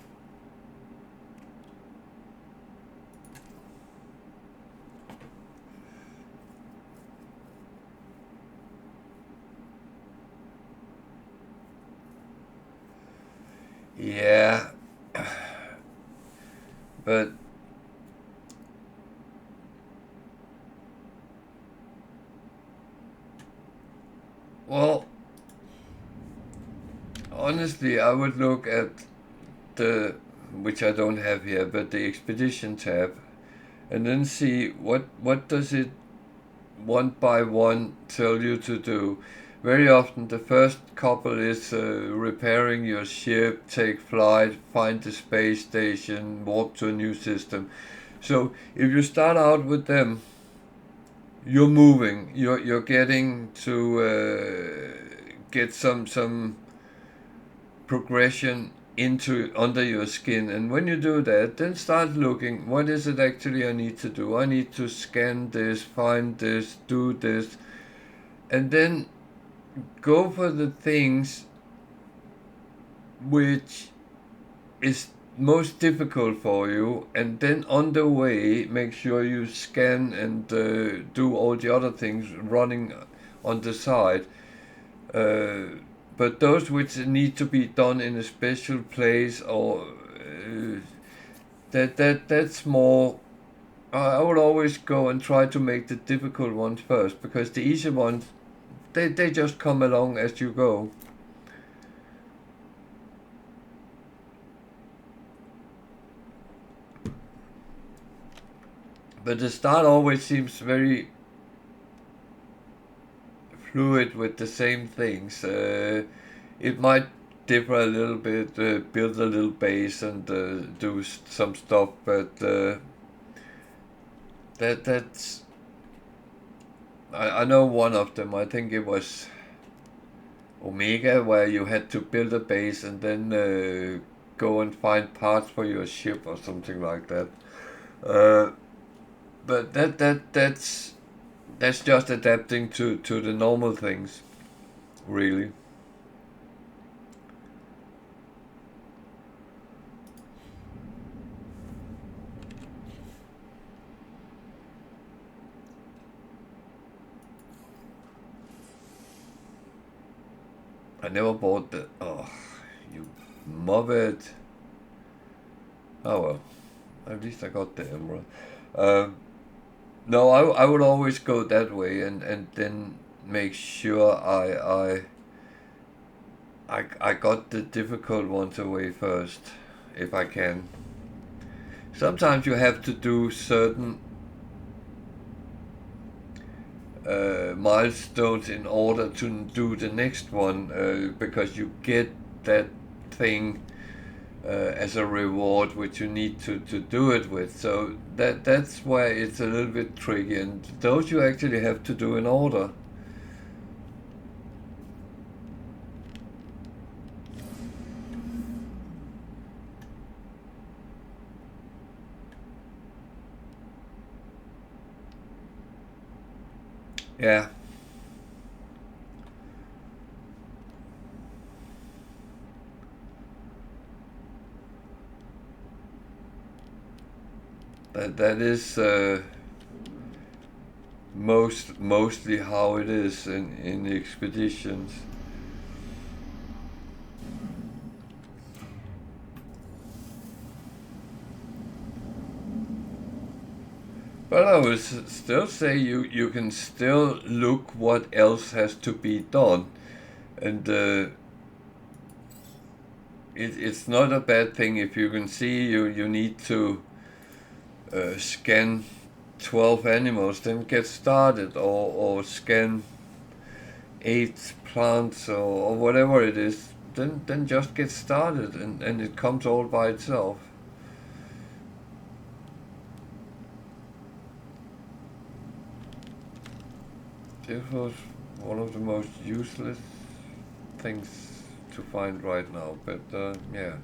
yeah, but well, honestly, I would look at the, which I don't have here, but the expedition tab, and then see what does it one by one tell you to do. Very often the first couple is repairing your ship, take flight, find the space station, walk to a new system. So if you start out with them, you're moving, you're getting to get some progression into under your skin, and when you do that, then start looking, what is it actually I need to do? I need to scan this, find this, do this, and then go for the things which is most difficult for you, and then on the way make sure you scan and do all the other things running on the side. But those which need to be done in a special place, or that's more. I would always go and try to make the difficult ones first, because the easy ones, they just come along as you go. But the start always seems very fluid with the same things. It might differ a little bit, build a little base and do some stuff, but that's. I know one of them. I think it was Omega, where you had to build a base and then go and find parts for your ship or something like that. But that's just adapting to the normal things, really. I never bought the. Oh, you mobbed. Oh well, at least I got the emerald. No, I would always go that way, and then make sure I got the difficult ones away first, if I can. Sometimes you have to do certain milestones in order to do the next one, because you get that thing as a reward which you need to do it with. So that's why it's a little bit tricky, and those you actually have to do in order. Yeah. That is mostly how it is in expeditions. But I would still say you can still look what else has to be done, and it's not a bad thing if you can see you need to scan 12 animals, then get started, or scan 8 plants, or whatever it is, then just get started, and it comes all by itself. This was one of the most useless things to find right now, but yeah.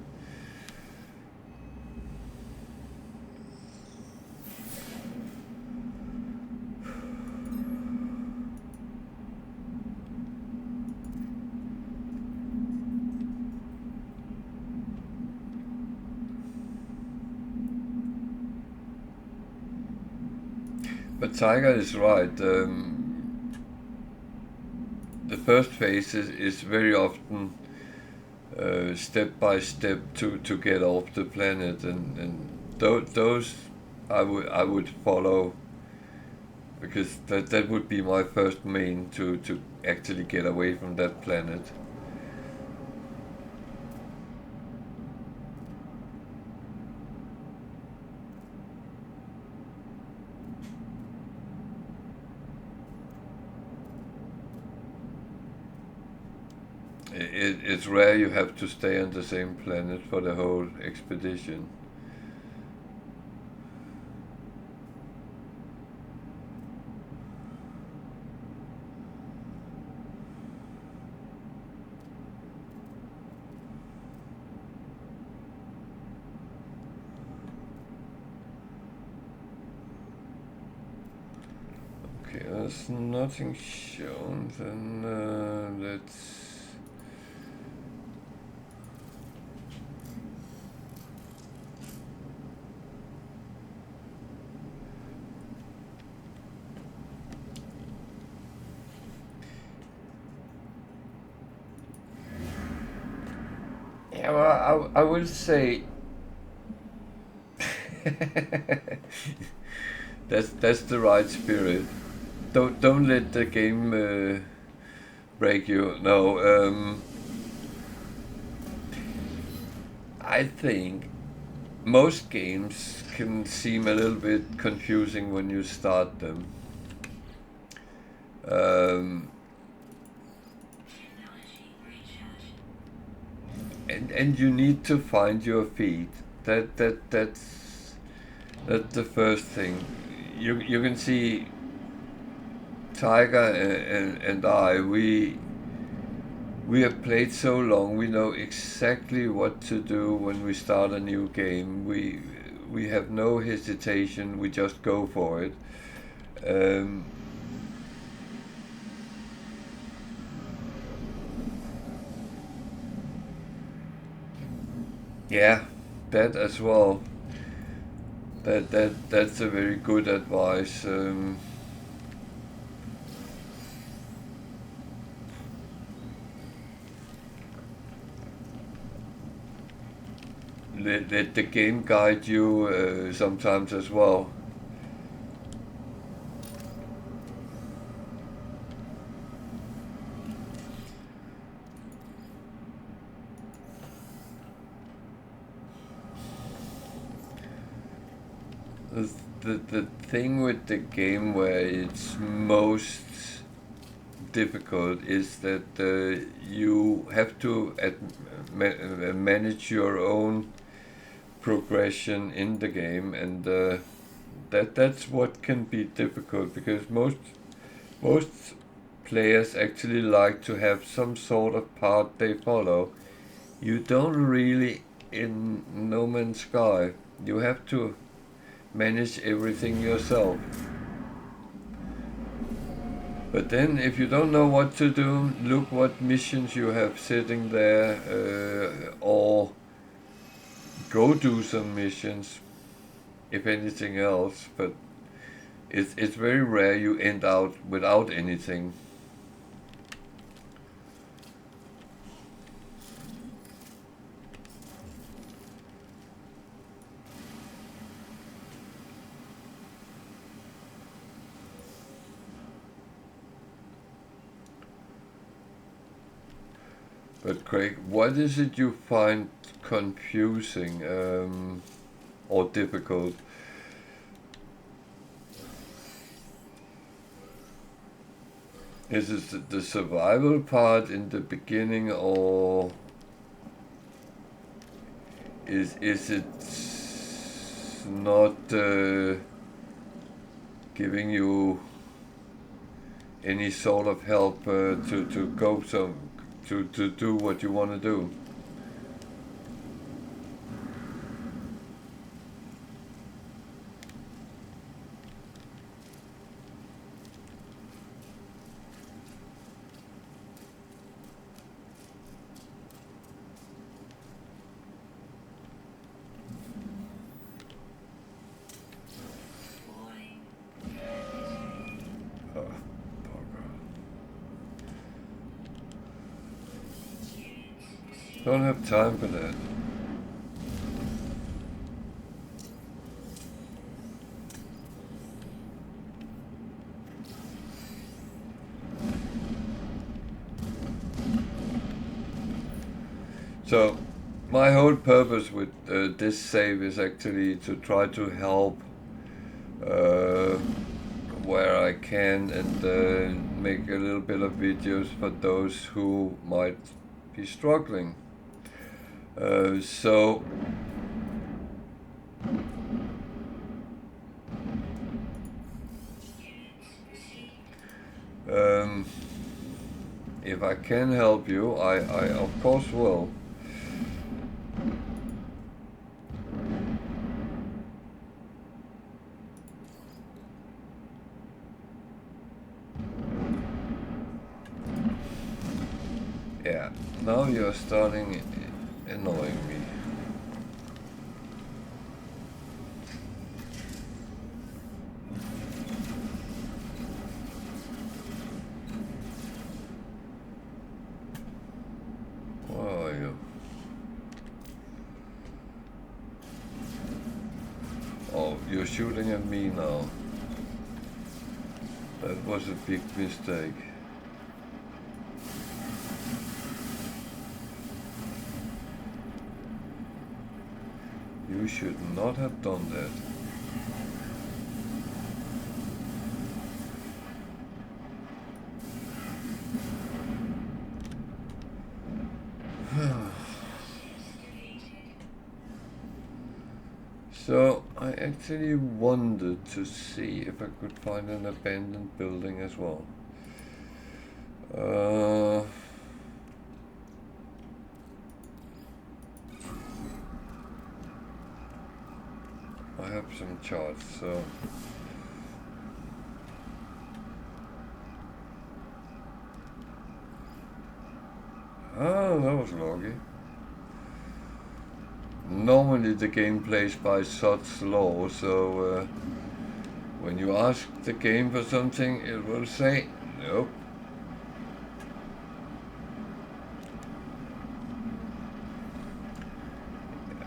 But Tiger is right. The first phase is very often step by step to get off the planet, and those I would follow, because that would be my first main to actually get away from that planet. It's rare you have to stay on the same planet for the whole expedition. Okay, there's nothing shown, then let's... Yeah, well, I will say that's the right spirit. Don't let the game break you. No, I think most games can seem a little bit confusing when you start them. And you need to find your feet. That's the first thing. You can see Tiger and I, we have played so long, we know exactly what to do when we start a new game. We have no hesitation, we just go for it. Yeah, that as well. That's a very good advice. Let the game guide you sometimes as well. The thing with the game where it's most difficult is that you have to manage your own progression in the game, and that's what can be difficult, because most players actually like to have some sort of path they follow. You don't really in No Man's Sky. You have to manage everything yourself. But then, if you don't know what to do, look what missions you have sitting there, or go do some missions, if anything else. But it's very rare you end out without anything. But Craig, what is it you find confusing or difficult? Is it the survival part in the beginning, or is it not giving you any sort of help to go to do what you want to do? Don't have time for that. So, my whole purpose with this save is actually to try to help where I can, and make a little bit of videos for those who might be struggling. So if I can help you, I of course will. Yeah, now you're starting annoying me. Where are you? Oh, you're shooting at me now. That was a big mistake. You should not have done that. So I actually wanted to see if I could find an abandoned building as well. I have some charts, so that was loggy. Normally the game plays by such law, so when you ask the game for something, it will say nope.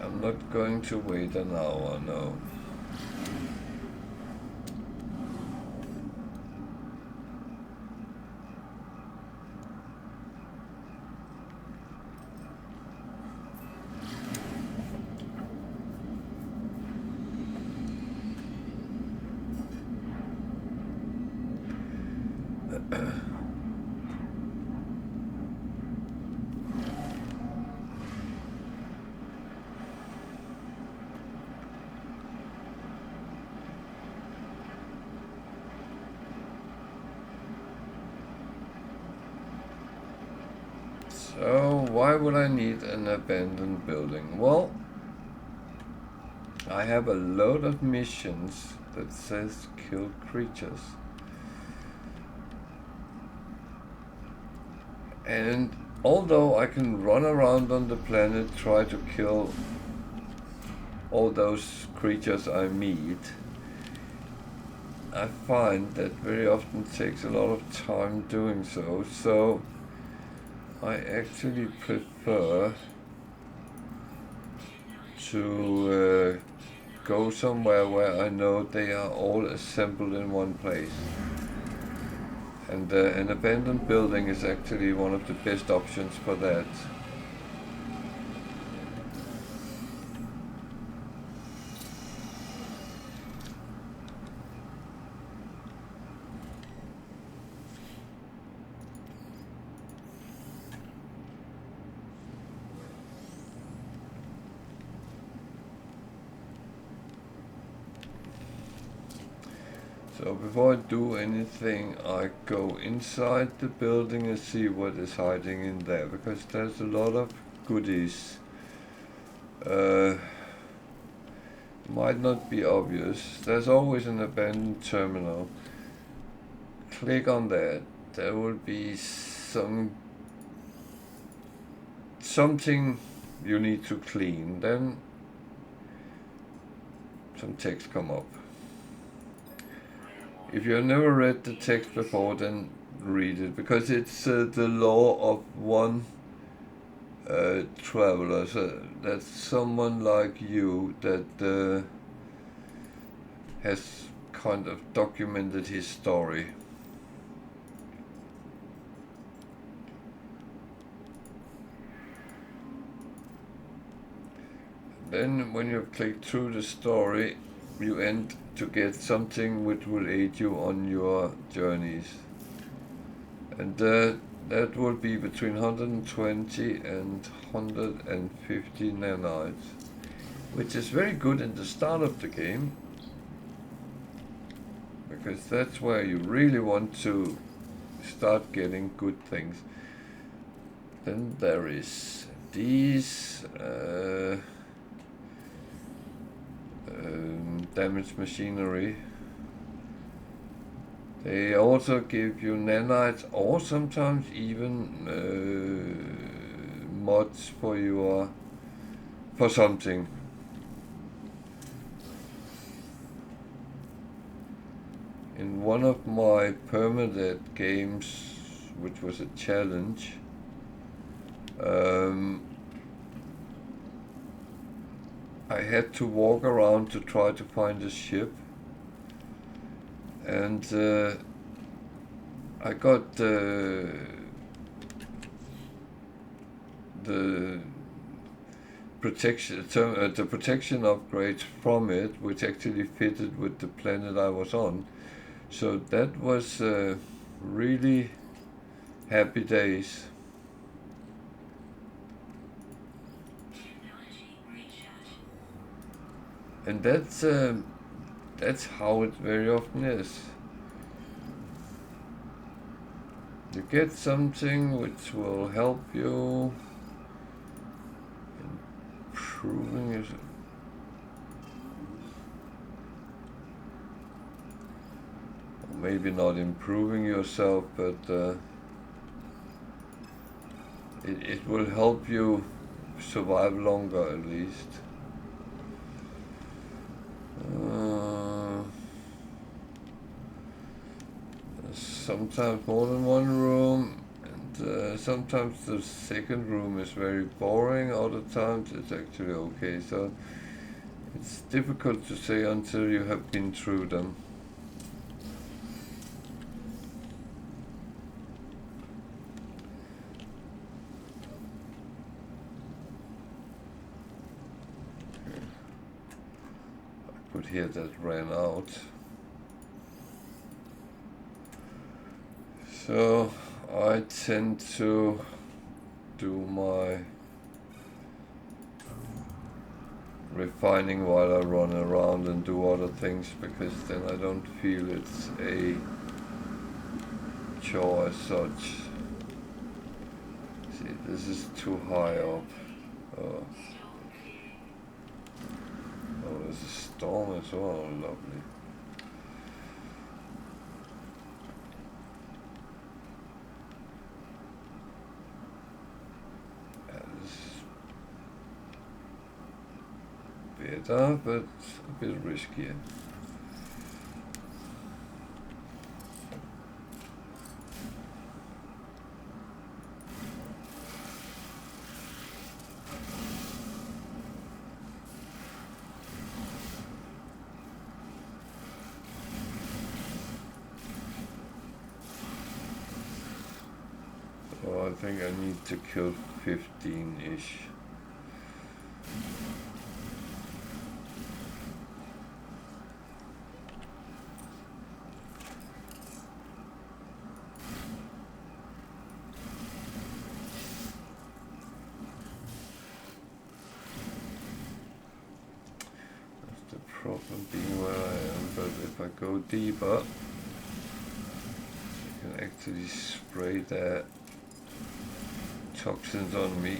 I'm not going to wait an hour, no. So why would I need an abandoned building? Well, I have a load of missions that says kill creatures. And although I can run around on the planet, try to kill all those creatures I meet, I find that very often takes a lot of time doing so. So I actually prefer to go somewhere where I know they are all assembled in one place. And an abandoned building is actually one of the best options for that. So before I do anything, I go inside the building and see what is hiding in there, because there's a lot of goodies. Might not be obvious. There's always an abandoned terminal. Click on that. There will be something you need to clean. Then some text come up. If you've never read the text before, then read it, because it's the law of one traveler. So that's someone like you that has kind of documented his story. Then when you click through the story, you end to get something which will aid you on your journeys. And that will be between 120 and 150 nanites, which is very good in the start of the game, because that's where you really want to start getting good things. Then there is these damaged machinery. They also give you nanites, or sometimes even mods for something. In one of my permadeath games, which was a challenge, I had to walk around to try to find a ship, and I got the protection upgrades from it, which actually fitted with the planet I was on. So that was really happy days. And that's how it very often is. You get something which will help you improving yourself. Or maybe not improving yourself, but it will help you survive longer, at least. Sometimes more than one room, and sometimes the second room is very boring. Other times it's actually okay. So it's difficult to say until you have been through them. Okay. I could hear that ran out. So I tend to do my refining while I run around and do other things, because then I don't feel it's a chore as such. See, this is too high up. Oh, there's a storm as well. Lovely. Better, but a bit riskier. So I think I need to kill 15-ish. Problem being where I am, but if I go deeper, you can actually spray their toxins on me.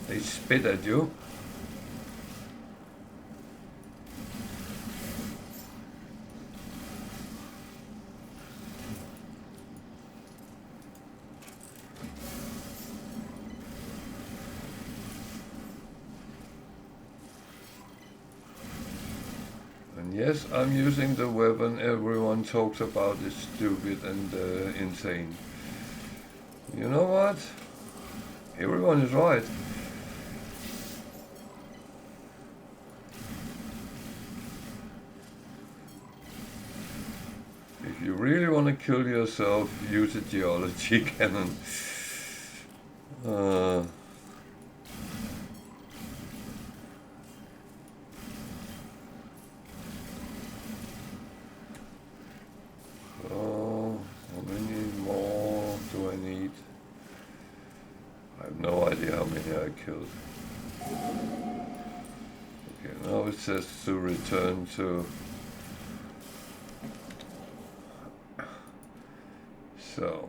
They spit at you. Yes, I'm using the weapon everyone talks about is stupid and insane. You know what? Everyone is right. If you really want to kill yourself, use a geology cannon. Killed. Okay, now it says to return to. So.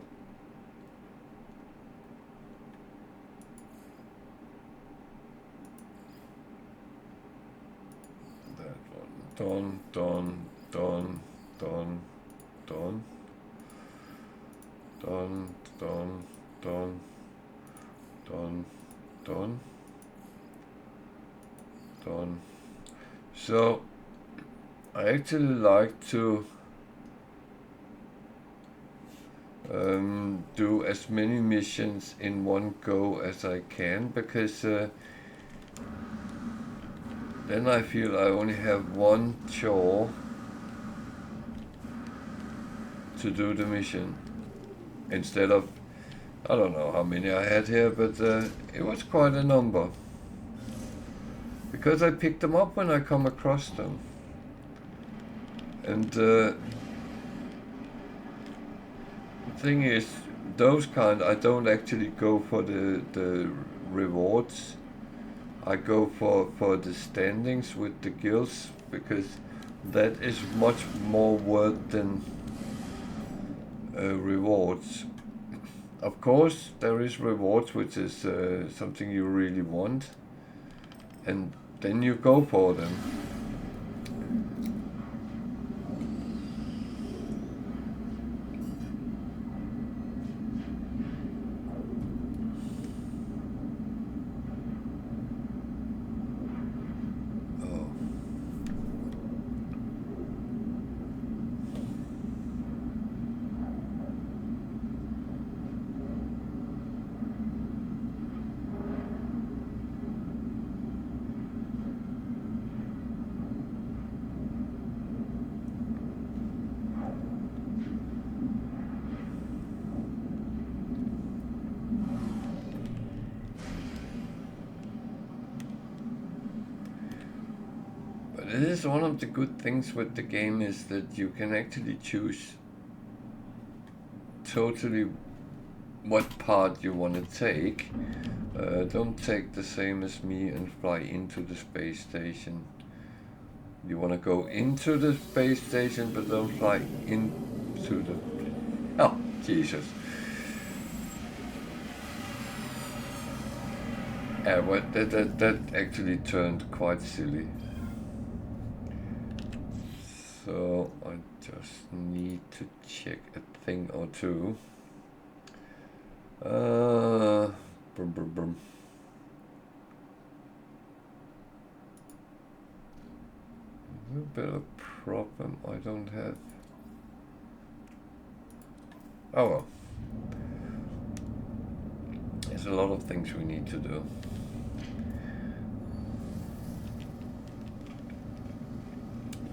That one. Done. So I actually like to do as many missions in one go as I can, because then I feel I only have one chore to do the mission instead of, I don't know how many I had here, but it was quite a number. Because I pick them up when I come across them. And the thing is, those kind, I don't actually go for the rewards. I go for the standings with the guilds, because that is much more worth than rewards. Of course, there is rewards, which is something you really want, and then you go for them. It is one of the good things with the game, is that you can actually choose totally what part you want to take. Don't take the same as me and fly into the space station. You want to go into the space station, but don't fly into the... Oh, Jesus. Well, that actually turned quite silly. So I just need to check a thing or two. Brum. A bit of a problem. I don't have. Oh well. There's a lot of things we need to do.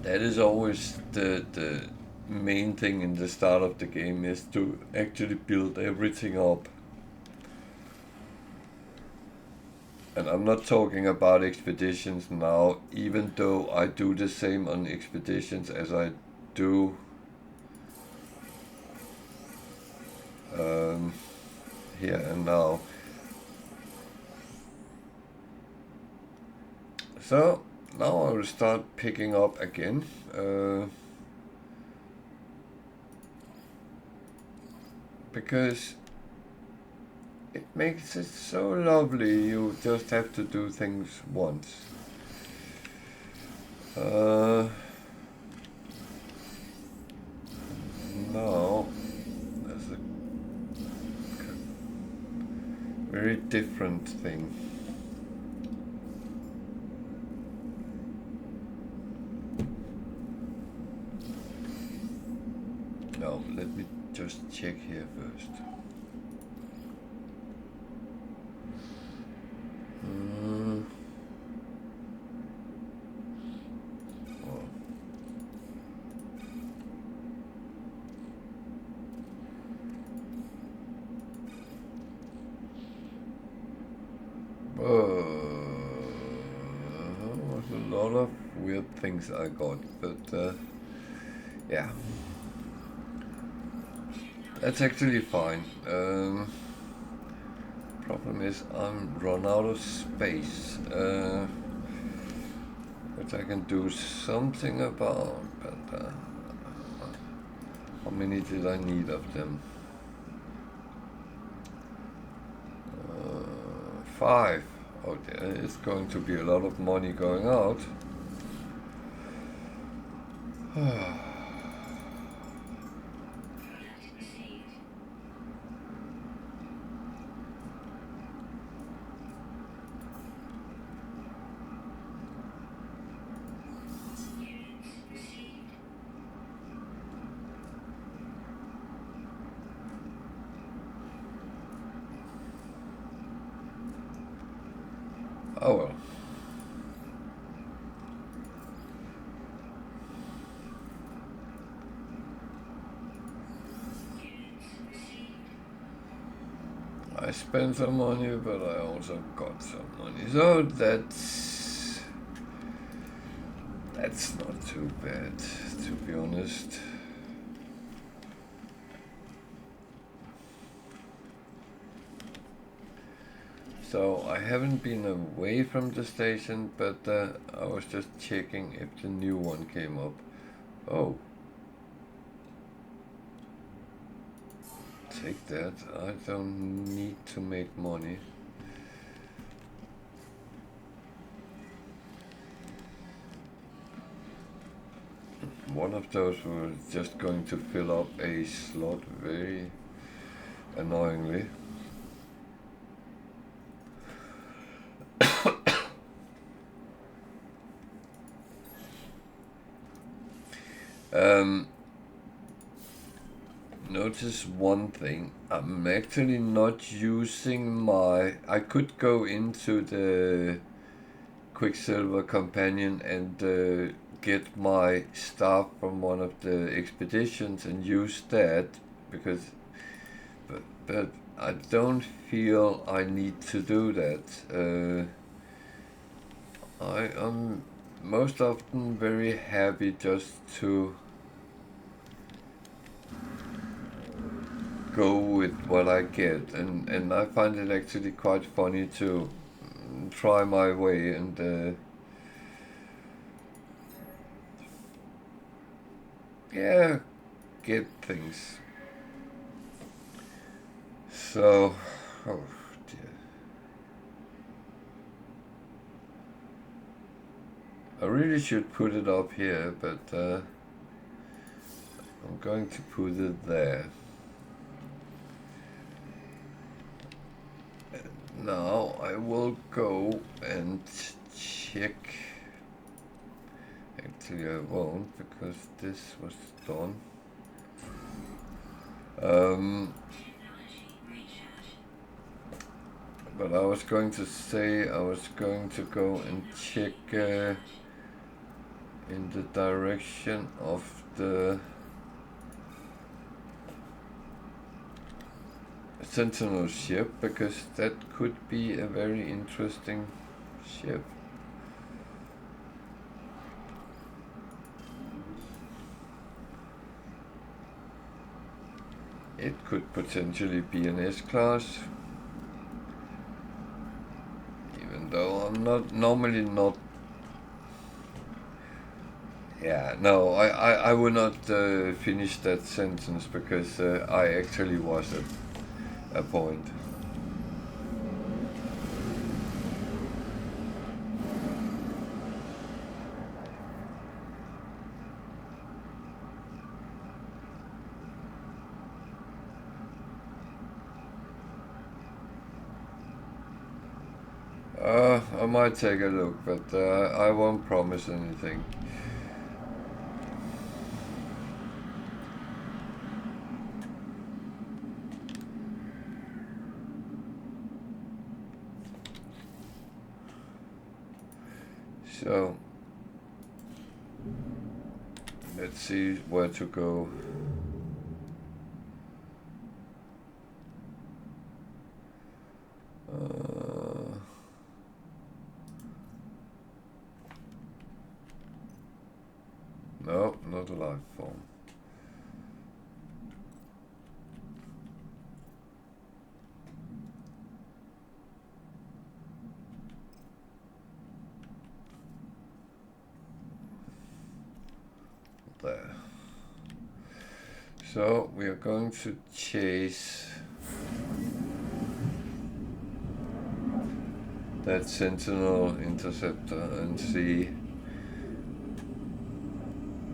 That is always the main thing in the start of the game, is to actually build everything up. And I'm not talking about expeditions now, even though I do the same on expeditions as I do here and now. So now I will start picking up again. because it makes it so lovely. You just have to do things once. Now, there's a very different thing. Now, let me just check here first. Was a lot of weird things I got, but yeah, that's actually fine. Problem is I'm run out of space, which I can do something about, but how many did I need of them? 5. Oh, there is going to be a lot of money going out. Oh well. I spent some money, but I also got some money, so that's not too bad, to be honest. So I haven't been away from the station, but I was just checking if the new one came up. Oh. Take that. I don't need to make money. One of those was just going to fill up a slot very annoyingly. Notice one thing. I'm actually not using my... I could go into the Quicksilver Companion and get my staff from one of the expeditions and use that, because... But I don't feel I need to do that. I am most often very happy just to go with what I get, and I find it actually quite funny to try my way and yeah, get things. So, oh dear. I really should put it up here, but I'm going to put it there. Now I will go and check. Actually I won't, because this was done. But I was going to say I was going to go and check in the direction of the Sentinel ship, because that could be a very interesting ship. It could potentially be an S-class, even though I'm not normally not. Yeah, no, I will not finish that sentence because I actually was at a point. I might take a look, but I won't promise anything. So, let's see where to go. No, not a life form. There. So we are going to chase that Sentinel Interceptor and see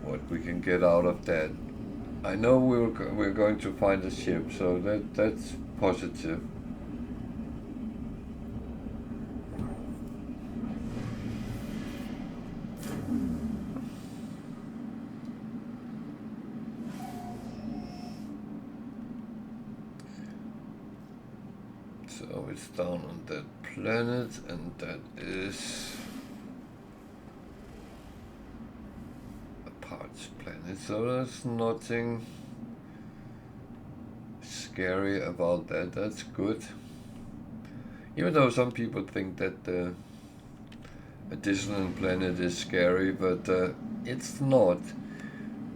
what we can get out of that. I know we're going to find a ship, so that's positive. So it's down on that planet, and that is a parched planet. So there's nothing scary about that. That's good. Even though some people think that the additional planet is scary, but it's not.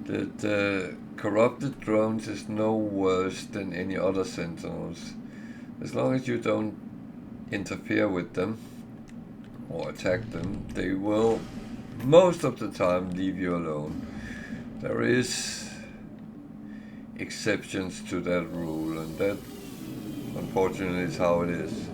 The corrupted drones is no worse than any other sentinels. As long as you don't interfere with them or attack them, they will most of the time leave you alone. There is exceptions to that rule, and that unfortunately is how it is.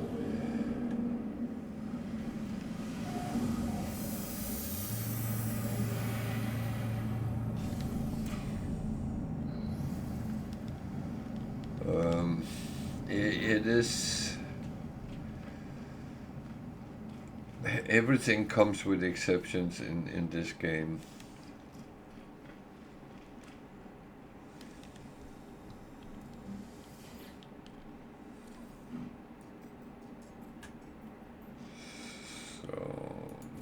It is. Everything comes with exceptions in this game. So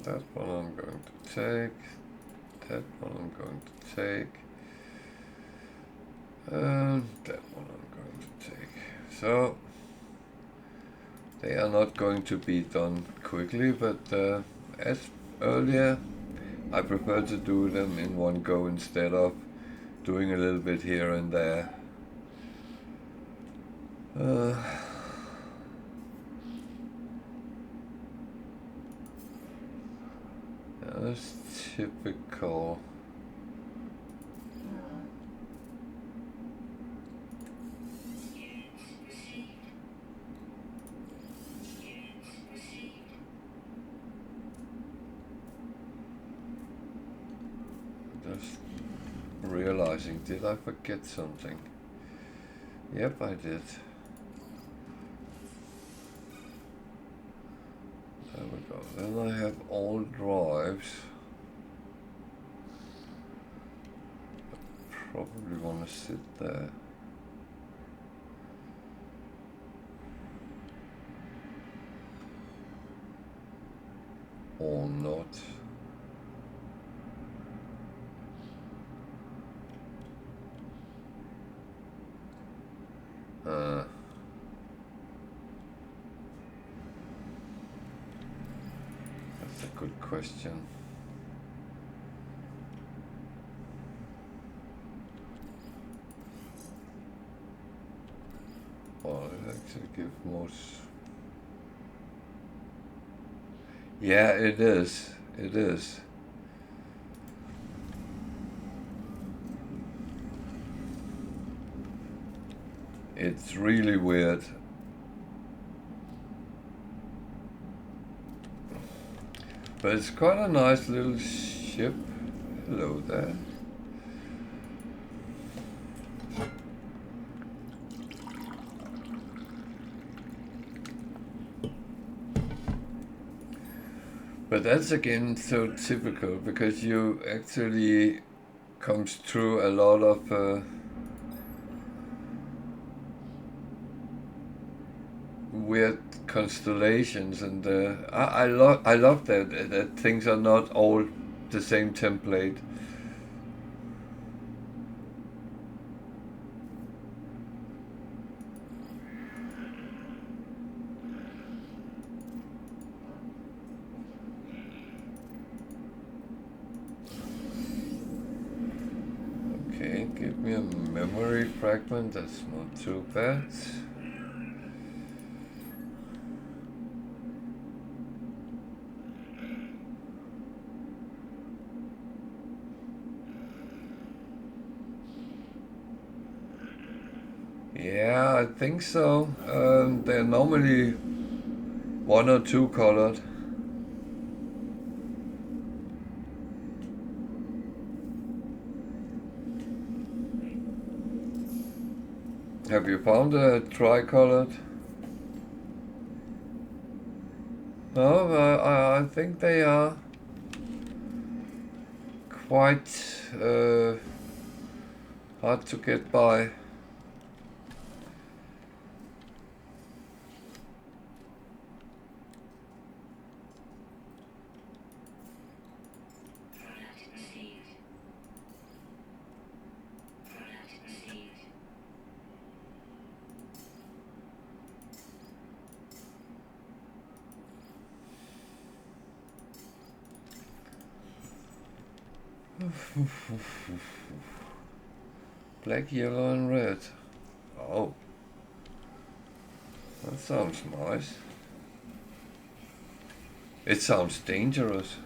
that one I'm going to take. That one I'm going to take. And that one I'm going to take. So they are not going to be done quickly, but as earlier, I prefer to do them in one go instead of doing a little bit here and there. That's typical. Just realizing, did I forget something? Yep, I did. There we go. Then I have all drives. I probably want to sit there. Or not. That's a good question. Well, it actually gives most. Yeah, it is. It is. It's really weird. But it's quite a nice little ship. Hello there. But that's again so typical, because you actually comes through a lot of weird constellations, and I love that things are not all the same template. Okay, give me a memory fragment, that's not too bad. Yeah, I think so. They're normally 1 or 2 colored. Have you found a tricolored? No, I think they are quite hard to get by. Black, yellow, and red. Oh, that sounds nice. It sounds dangerous.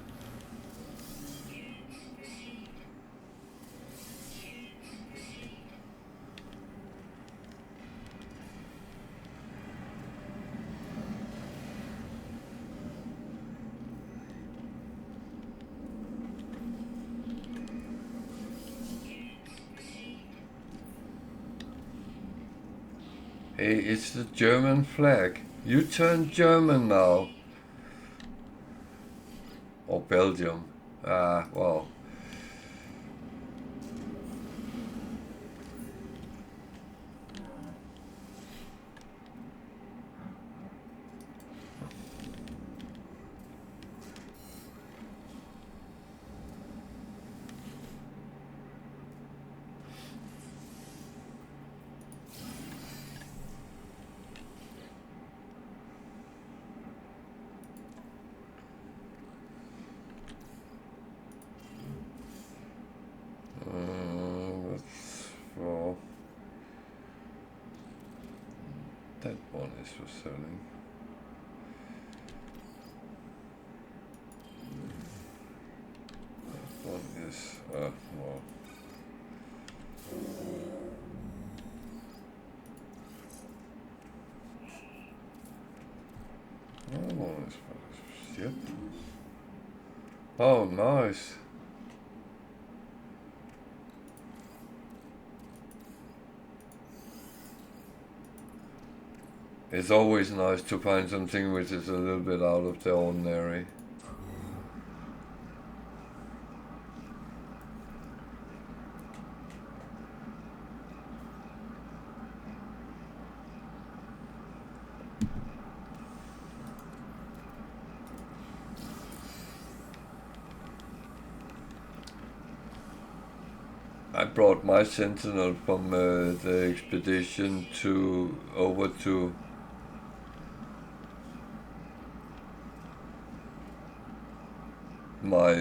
Hey, it's the German flag. You turn German now. Or Belgium. Ah, well. Well, that one is for selling. That one is, well. That one is for ship. Oh, nice. It's always nice to find something which is a little bit out of the ordinary. I brought my Sentinel from the expedition over to my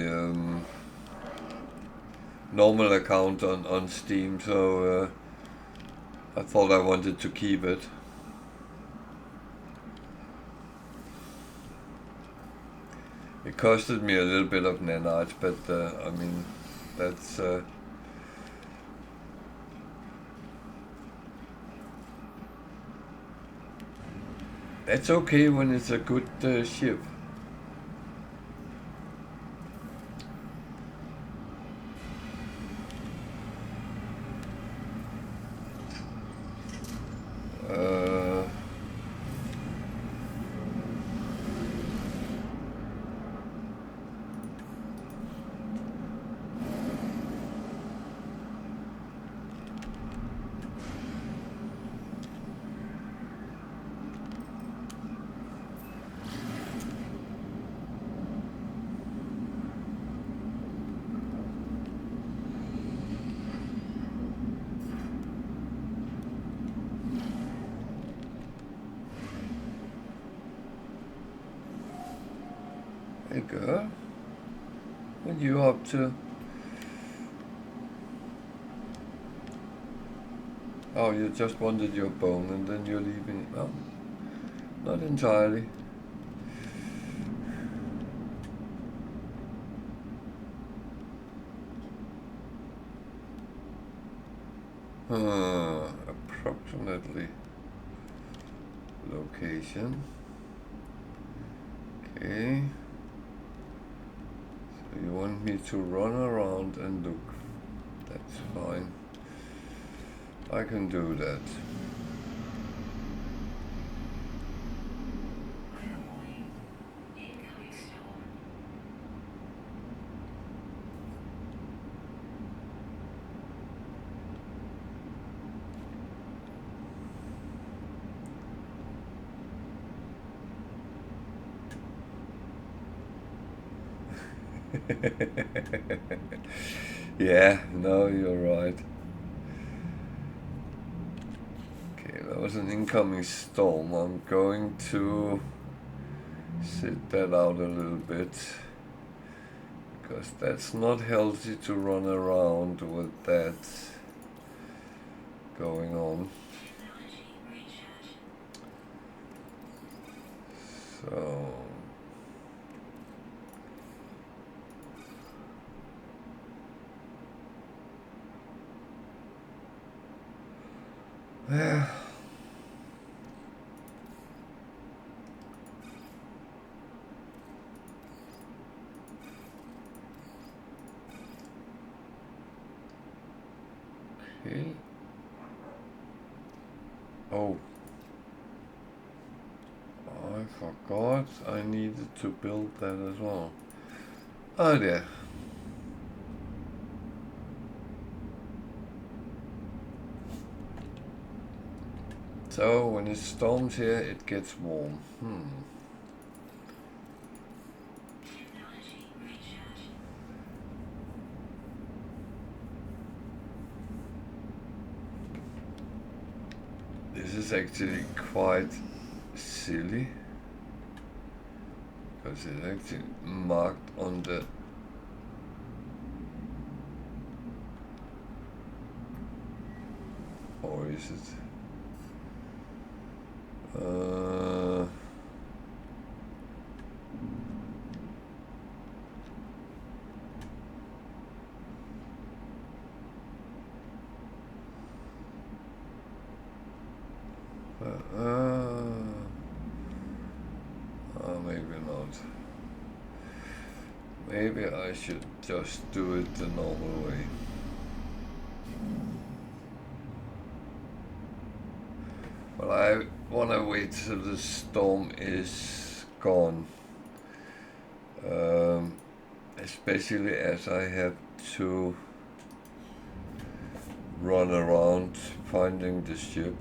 normal account on Steam, so I thought I wanted to keep it. It costed me a little bit of nanites, but I mean, that's It's okay when it's a good ship. Hey girl, what are you up to? Oh, you just wanted your bone and then you're leaving. Oh, not entirely. Approximately location. Okay. So you want me to run around and look. That's fine. I can do that. Yeah, no, you're right. Okay, that was an incoming storm. I'm going to sit that out a little bit, because that's not healthy to run around with that going on. So yeah. Okay. Oh, I forgot I needed to build that as well. Oh dear. So when it storms here, it gets warm. This is actually quite silly, because it's actually marked on the or is it? Maybe not. Maybe I should just do it the normal way. But I want to wait till the storm is gone. Especially as I have to run around finding the ship.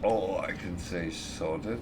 Oh, I can say sorted.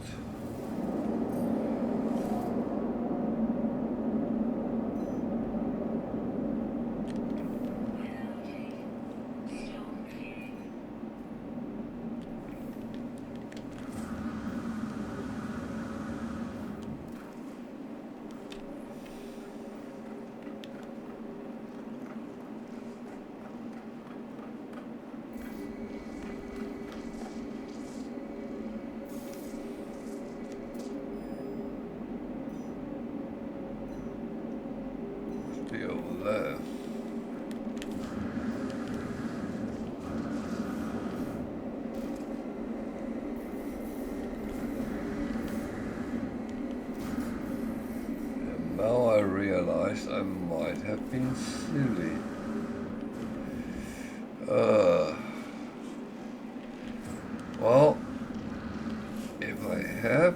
should be over there. And now I realize I might have been silly. Well, if I have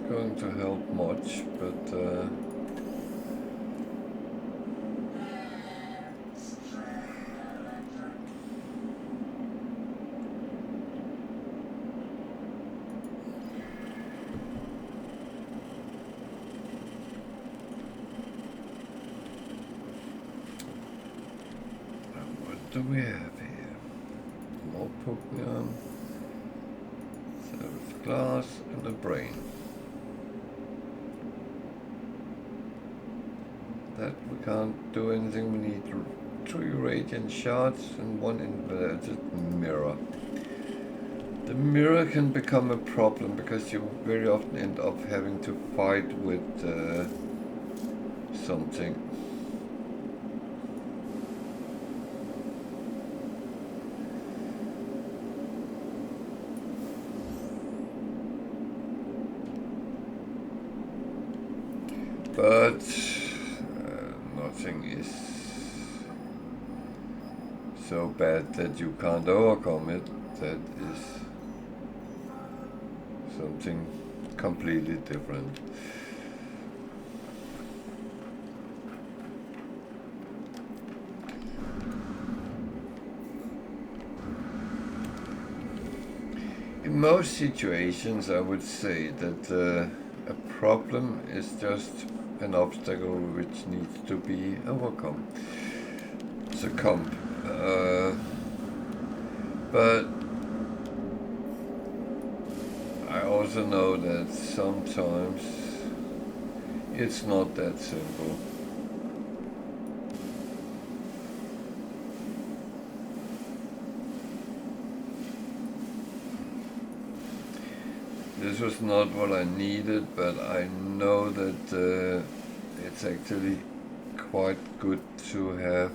going to help much, but what do we have here? More Pokemon, service glass, and a brain. That we can't do anything. We need 3 radiant shards and 1 inverted mirror. The mirror can become a problem because you very often end up having to fight with something. But nothing is so bad that you can't overcome it. That is something completely different. In most situations, I would say that a problem is just an obstacle which needs to be overcome, succumbed. But I also know that sometimes it's not that simple. This was not what I needed, but I know that it's actually quite good to have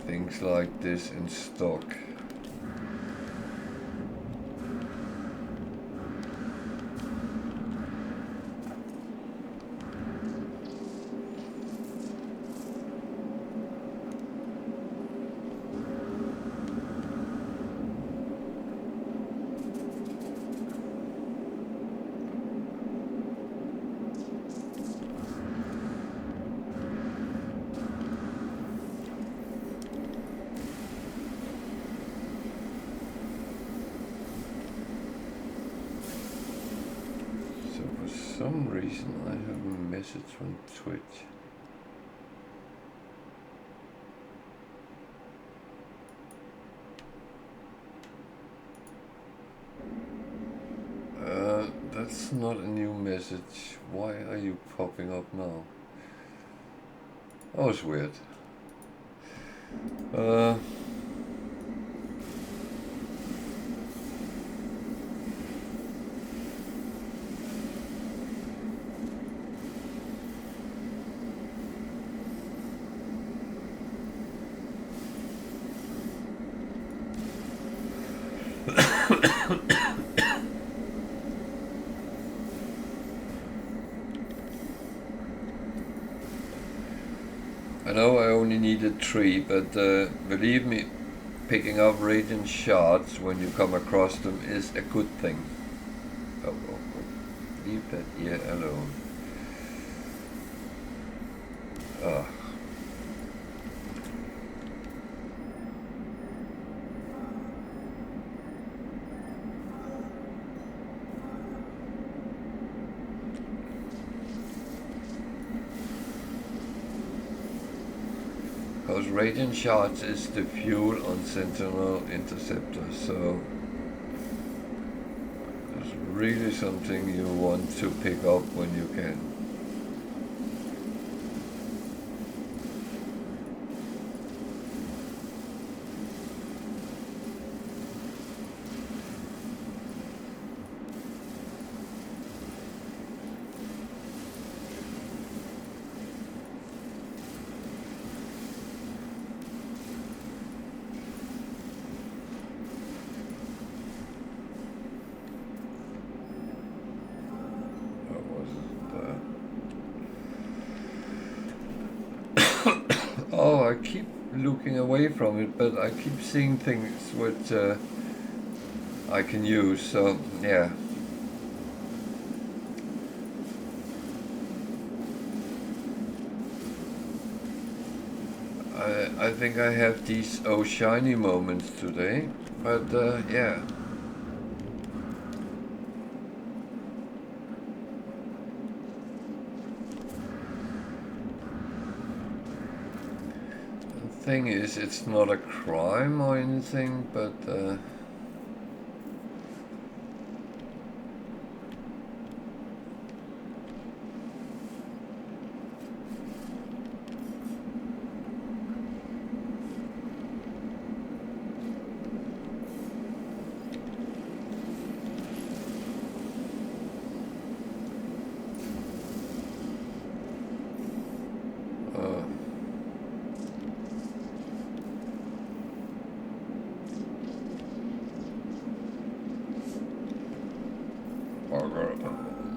things like this in stock. For some reason I have a message from Twitch. That's not a new message. Why are you popping up now? That was weird. I know I only needed 3, but believe me, picking up radiant shards when you come across them is a good thing. Oh, leave that here alone. radiant shards is the fuel on Sentinel Interceptor, so it's really something you want to pick up when you can. Oh, I keep looking away from it, but I keep seeing things which I can use, so yeah. I think I have these oh shiny moments today, but yeah. Thing is, it's not a crime or anything, but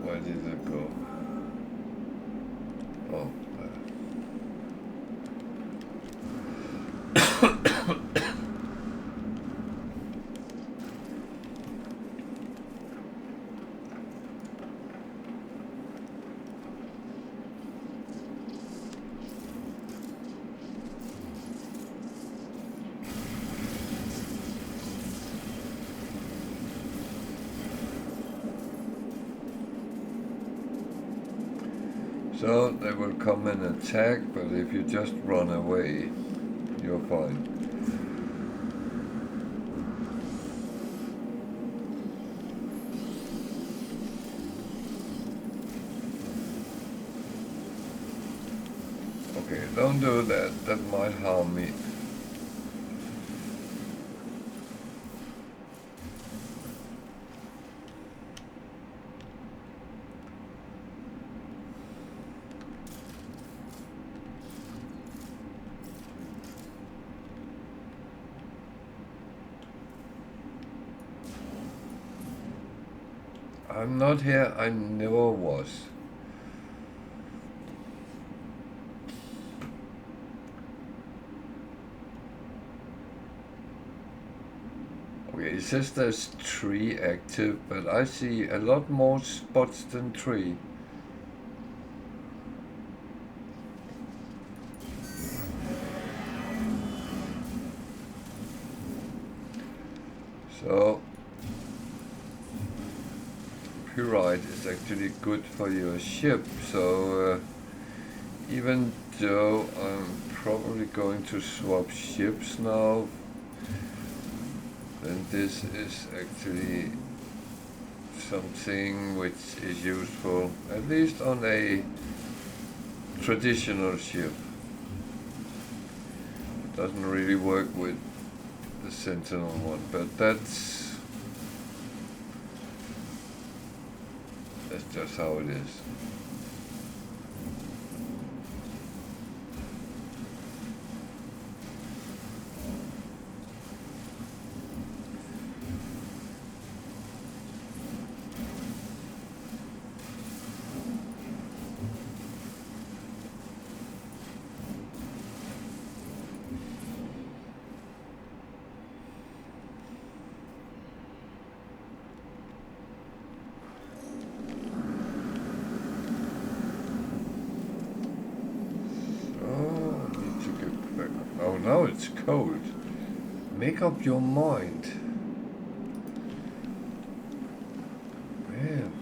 where did it go? Oh, so they will come and attack, but if you just run away, you're fine. Okay, don't do that, that might harm me. I'm not here, I never was. Okay, it says there's 3 active, but I see a lot more spots than 3. So pyrite is actually good for your ship, so even though I'm probably going to swap ships now, then this is actually something which is useful, at least on a traditional ship. It doesn't really work with the Sentinel one, but that's just how it is. Now it's cold. Make up your mind. Man.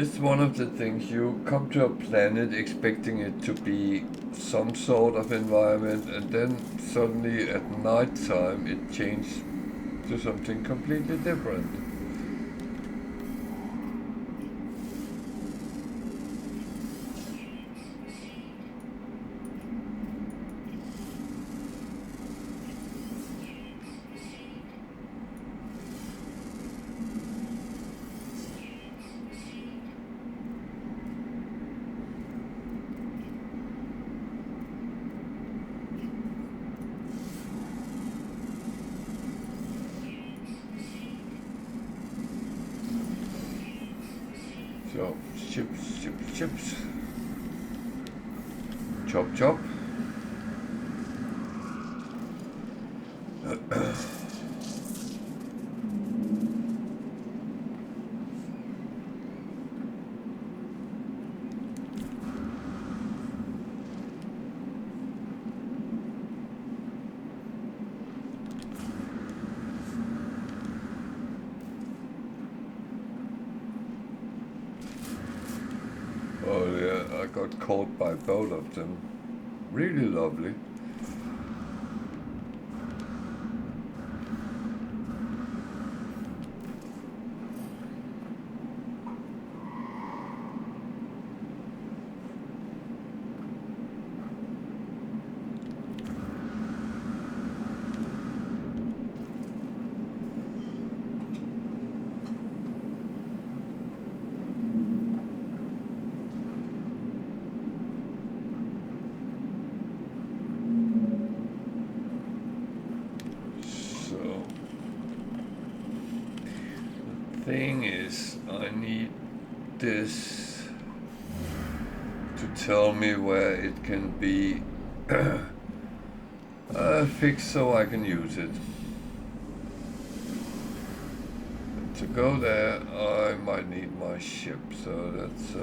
It's one of the things, you come to a planet expecting it to be some sort of environment, and then suddenly at night time it changes to something completely different. So, chips, chips, chips. Chop, chop. Oh yeah, I got caught by both of them. Really lovely. Thing is, I need this to tell me where it can be fixed so I can use it. To go there, I might need my ship, so that's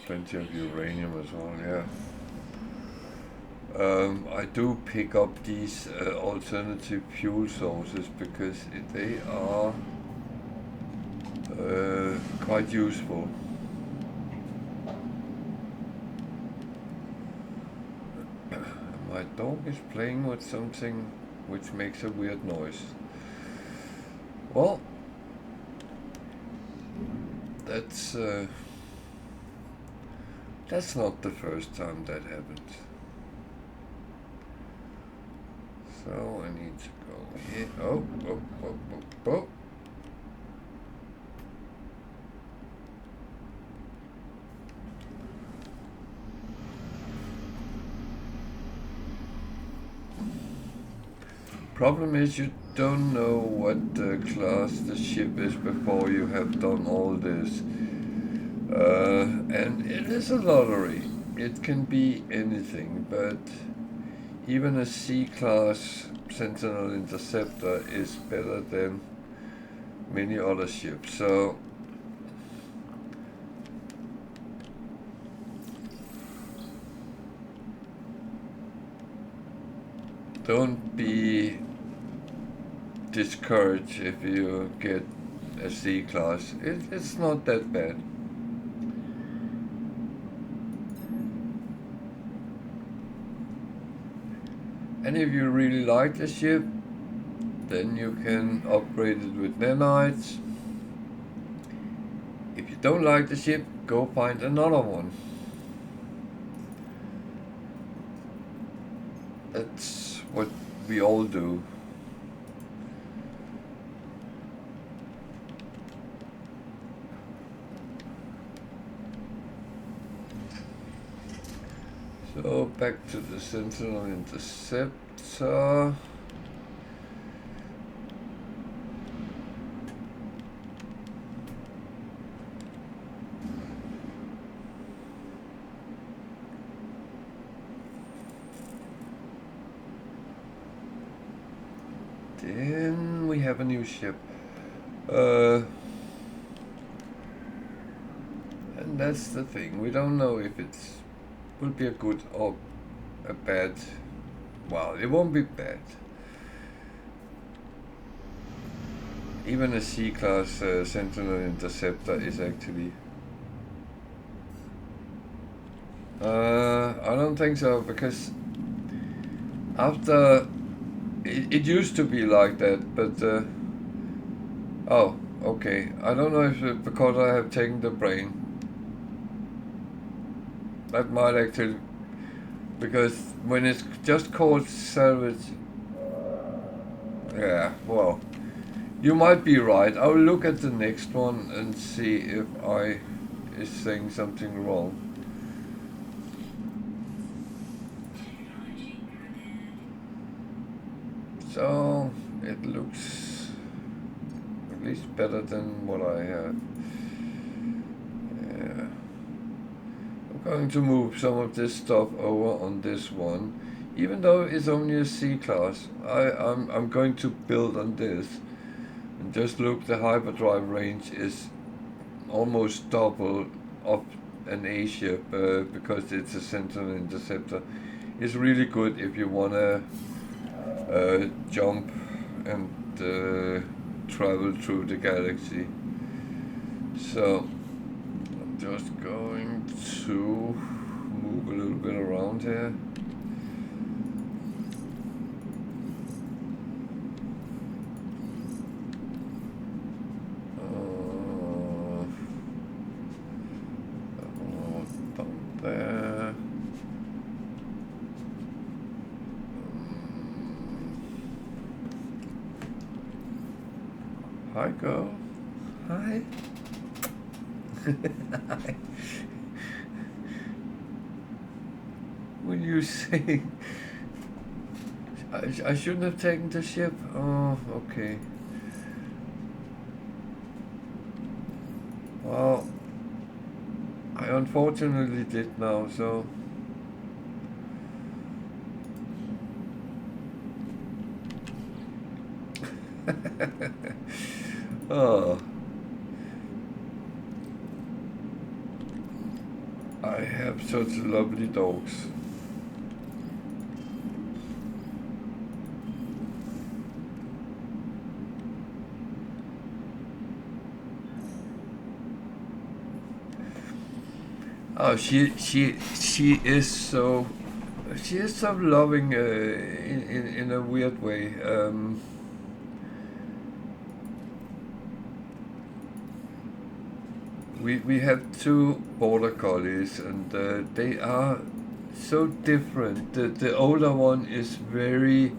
plenty of uranium as well, yeah. I do pick up these alternative fuel sources because they are quite useful. My dog is playing with something which makes a weird noise. Well, that's not the first time that happened. So I need to go here. Oh. Problem is you don't know what class the ship is before you have done all this. And it is a lottery. It can be anything, but even a C-class Sentinel Interceptor is better than many other ships. So don't be discouraged if you get a C-class. It's not that bad. And if you really like the ship, then you can upgrade it with nanites. If you don't like the ship, go find another one. That's what we all do. So back to the Sentinel Interceptor. Then we have a new ship. And that's the thing. We don't know if it will be a good or a bad. Well, it won't be bad. Even a C-class Sentinel Interceptor is actually... I don't think so, because after... It used to be like that, but... oh, okay. I don't know if it's because I have taken the brain. That might actually... Because when it's just called salvage... Yeah, well... You might be right. I'll look at the next one and see if I is saying something wrong. So it looks at least better than what I have. Yeah. I'm going to move some of this stuff over on this one. Even though it's only a C-class, I'm going to build on this. And just look, the hyperdrive range is almost double of an A ship because it's a Sentinel Interceptor. It's really good if you wanna jump and travel through the galaxy. So I'm just going to move a little bit around here. Hi, girl. Hi. Hi. When you say I shouldn't have taken the ship. Oh, okay. Well, I unfortunately did now, so. Oh. I have such lovely dogs. Oh, she is so loving in a weird way. We have two border collies, and they are so different. The older one is very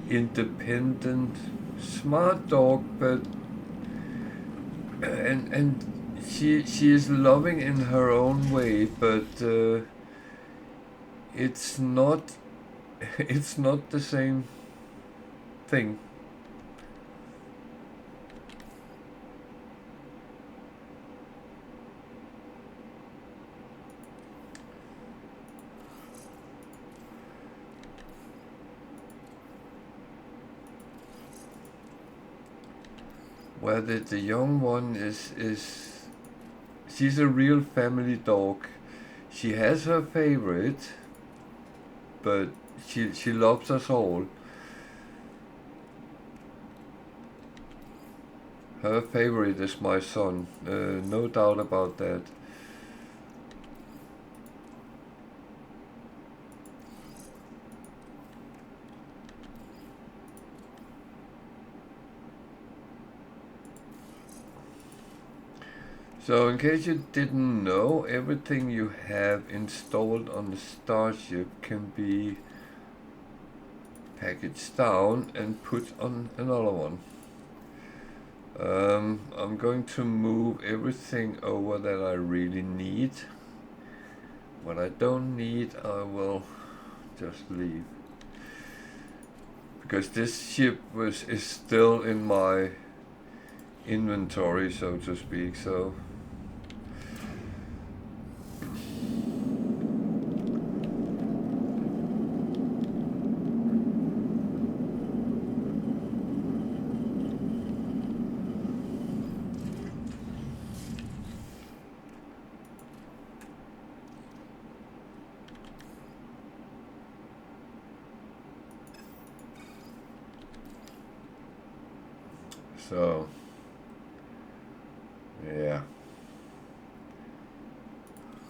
independent, smart dog, but and she is loving in her own way, but it's not the same thing. Where the young one is she's a real family dog. She has her favorite, but she loves us all. Her favorite is my son, no doubt about that. So in case you didn't know, everything you have installed on the Starship can be packaged down and put on another one. I'm going to move everything over that I really need. What I don't need, I will just leave. Because this ship is still in my inventory, so to speak, so... So yeah,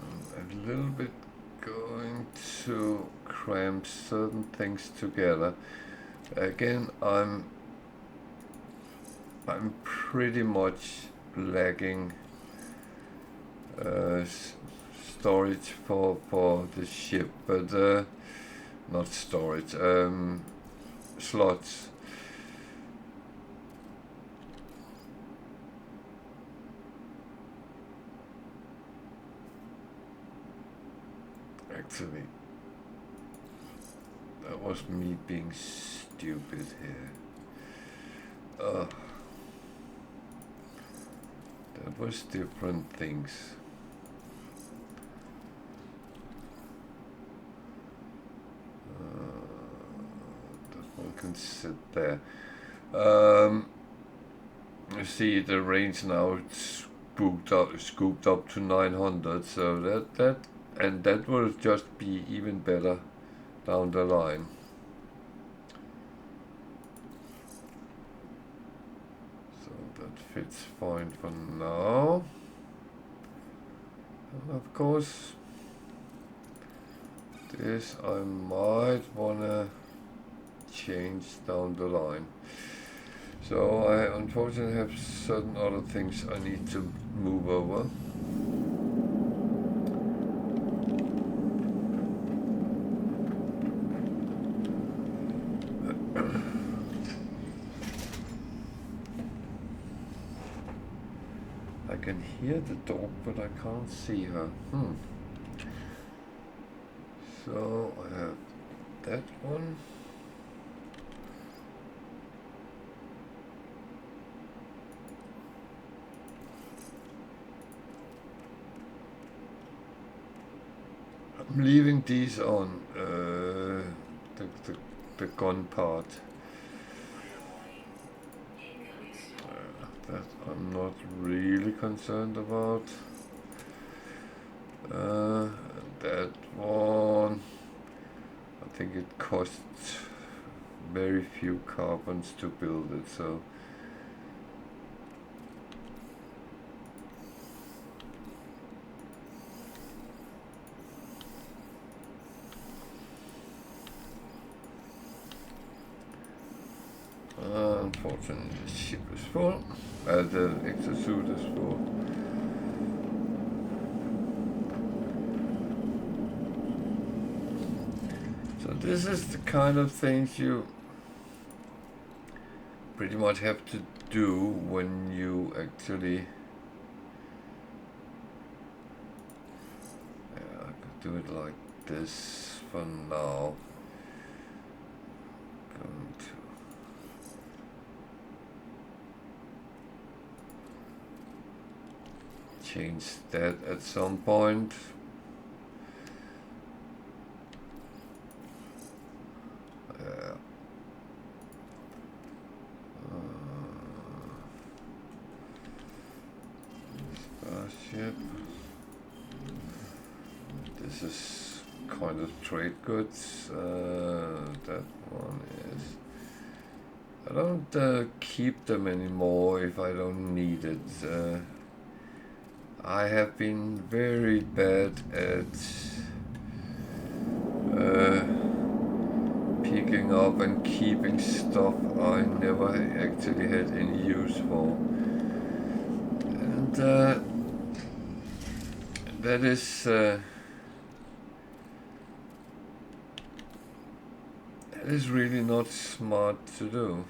I'm a little bit going to cram certain things together. Again, I'm pretty much lacking storage for the ship, but not storage, slots. Actually, that was me being stupid here. That was different things. That one can sit there. You see the range now scooped up to 900, so that will just be even better down the line. So that fits fine for now. And of course, this I might wanna change down the line. So I unfortunately have certain other things I need to move over. I can hear the dog, but I can't see her. So I have that one. I'm leaving these on the gun part. That I'm not really concerned about. That one, I think it costs very few carbons to build it, so unfortunately the ship is full, the exosuit is full. So this is the kind of things you pretty much have to do when you actually, I could do it like this for now. Going to change that at some point. Starship. This is kind of trade goods. That one is. I don't keep them anymore if I don't need it. I have been very bad at picking up and keeping stuff I never actually had any use for. And that is really not smart to do.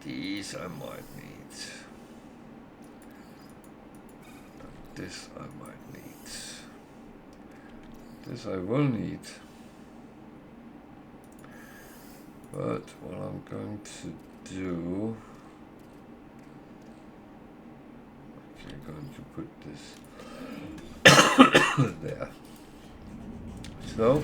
These I might need. This I might need. This I will need. But what I'm going to do, actually going to put this there. So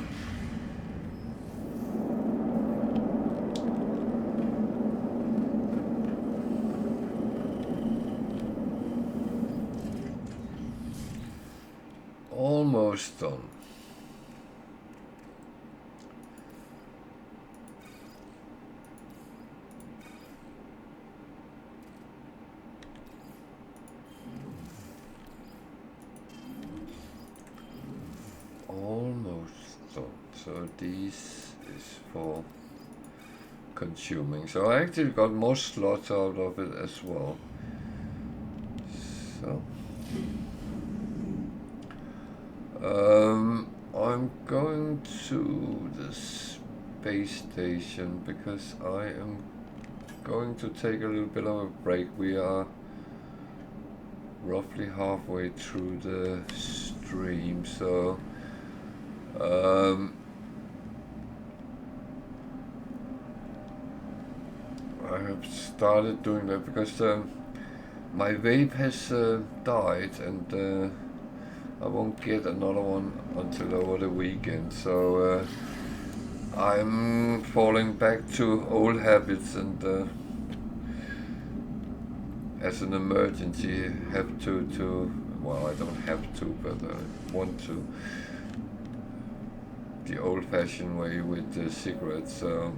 almost done. So this is for consuming. So I actually got more slots out of it as well. So I'm going to the space station because I am going to take a little bit of a break. We are roughly halfway through the stream, so I have started doing that because my vape has died, and I won't get another one until over the weekend, so I'm falling back to old habits, and as an emergency have to well, I don't have to, but I want to, the old-fashioned way with the cigarettes. So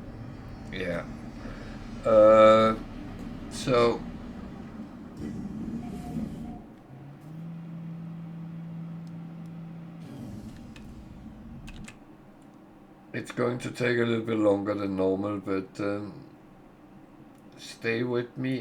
yeah, so it's going to take a little bit longer than normal, but stay with me.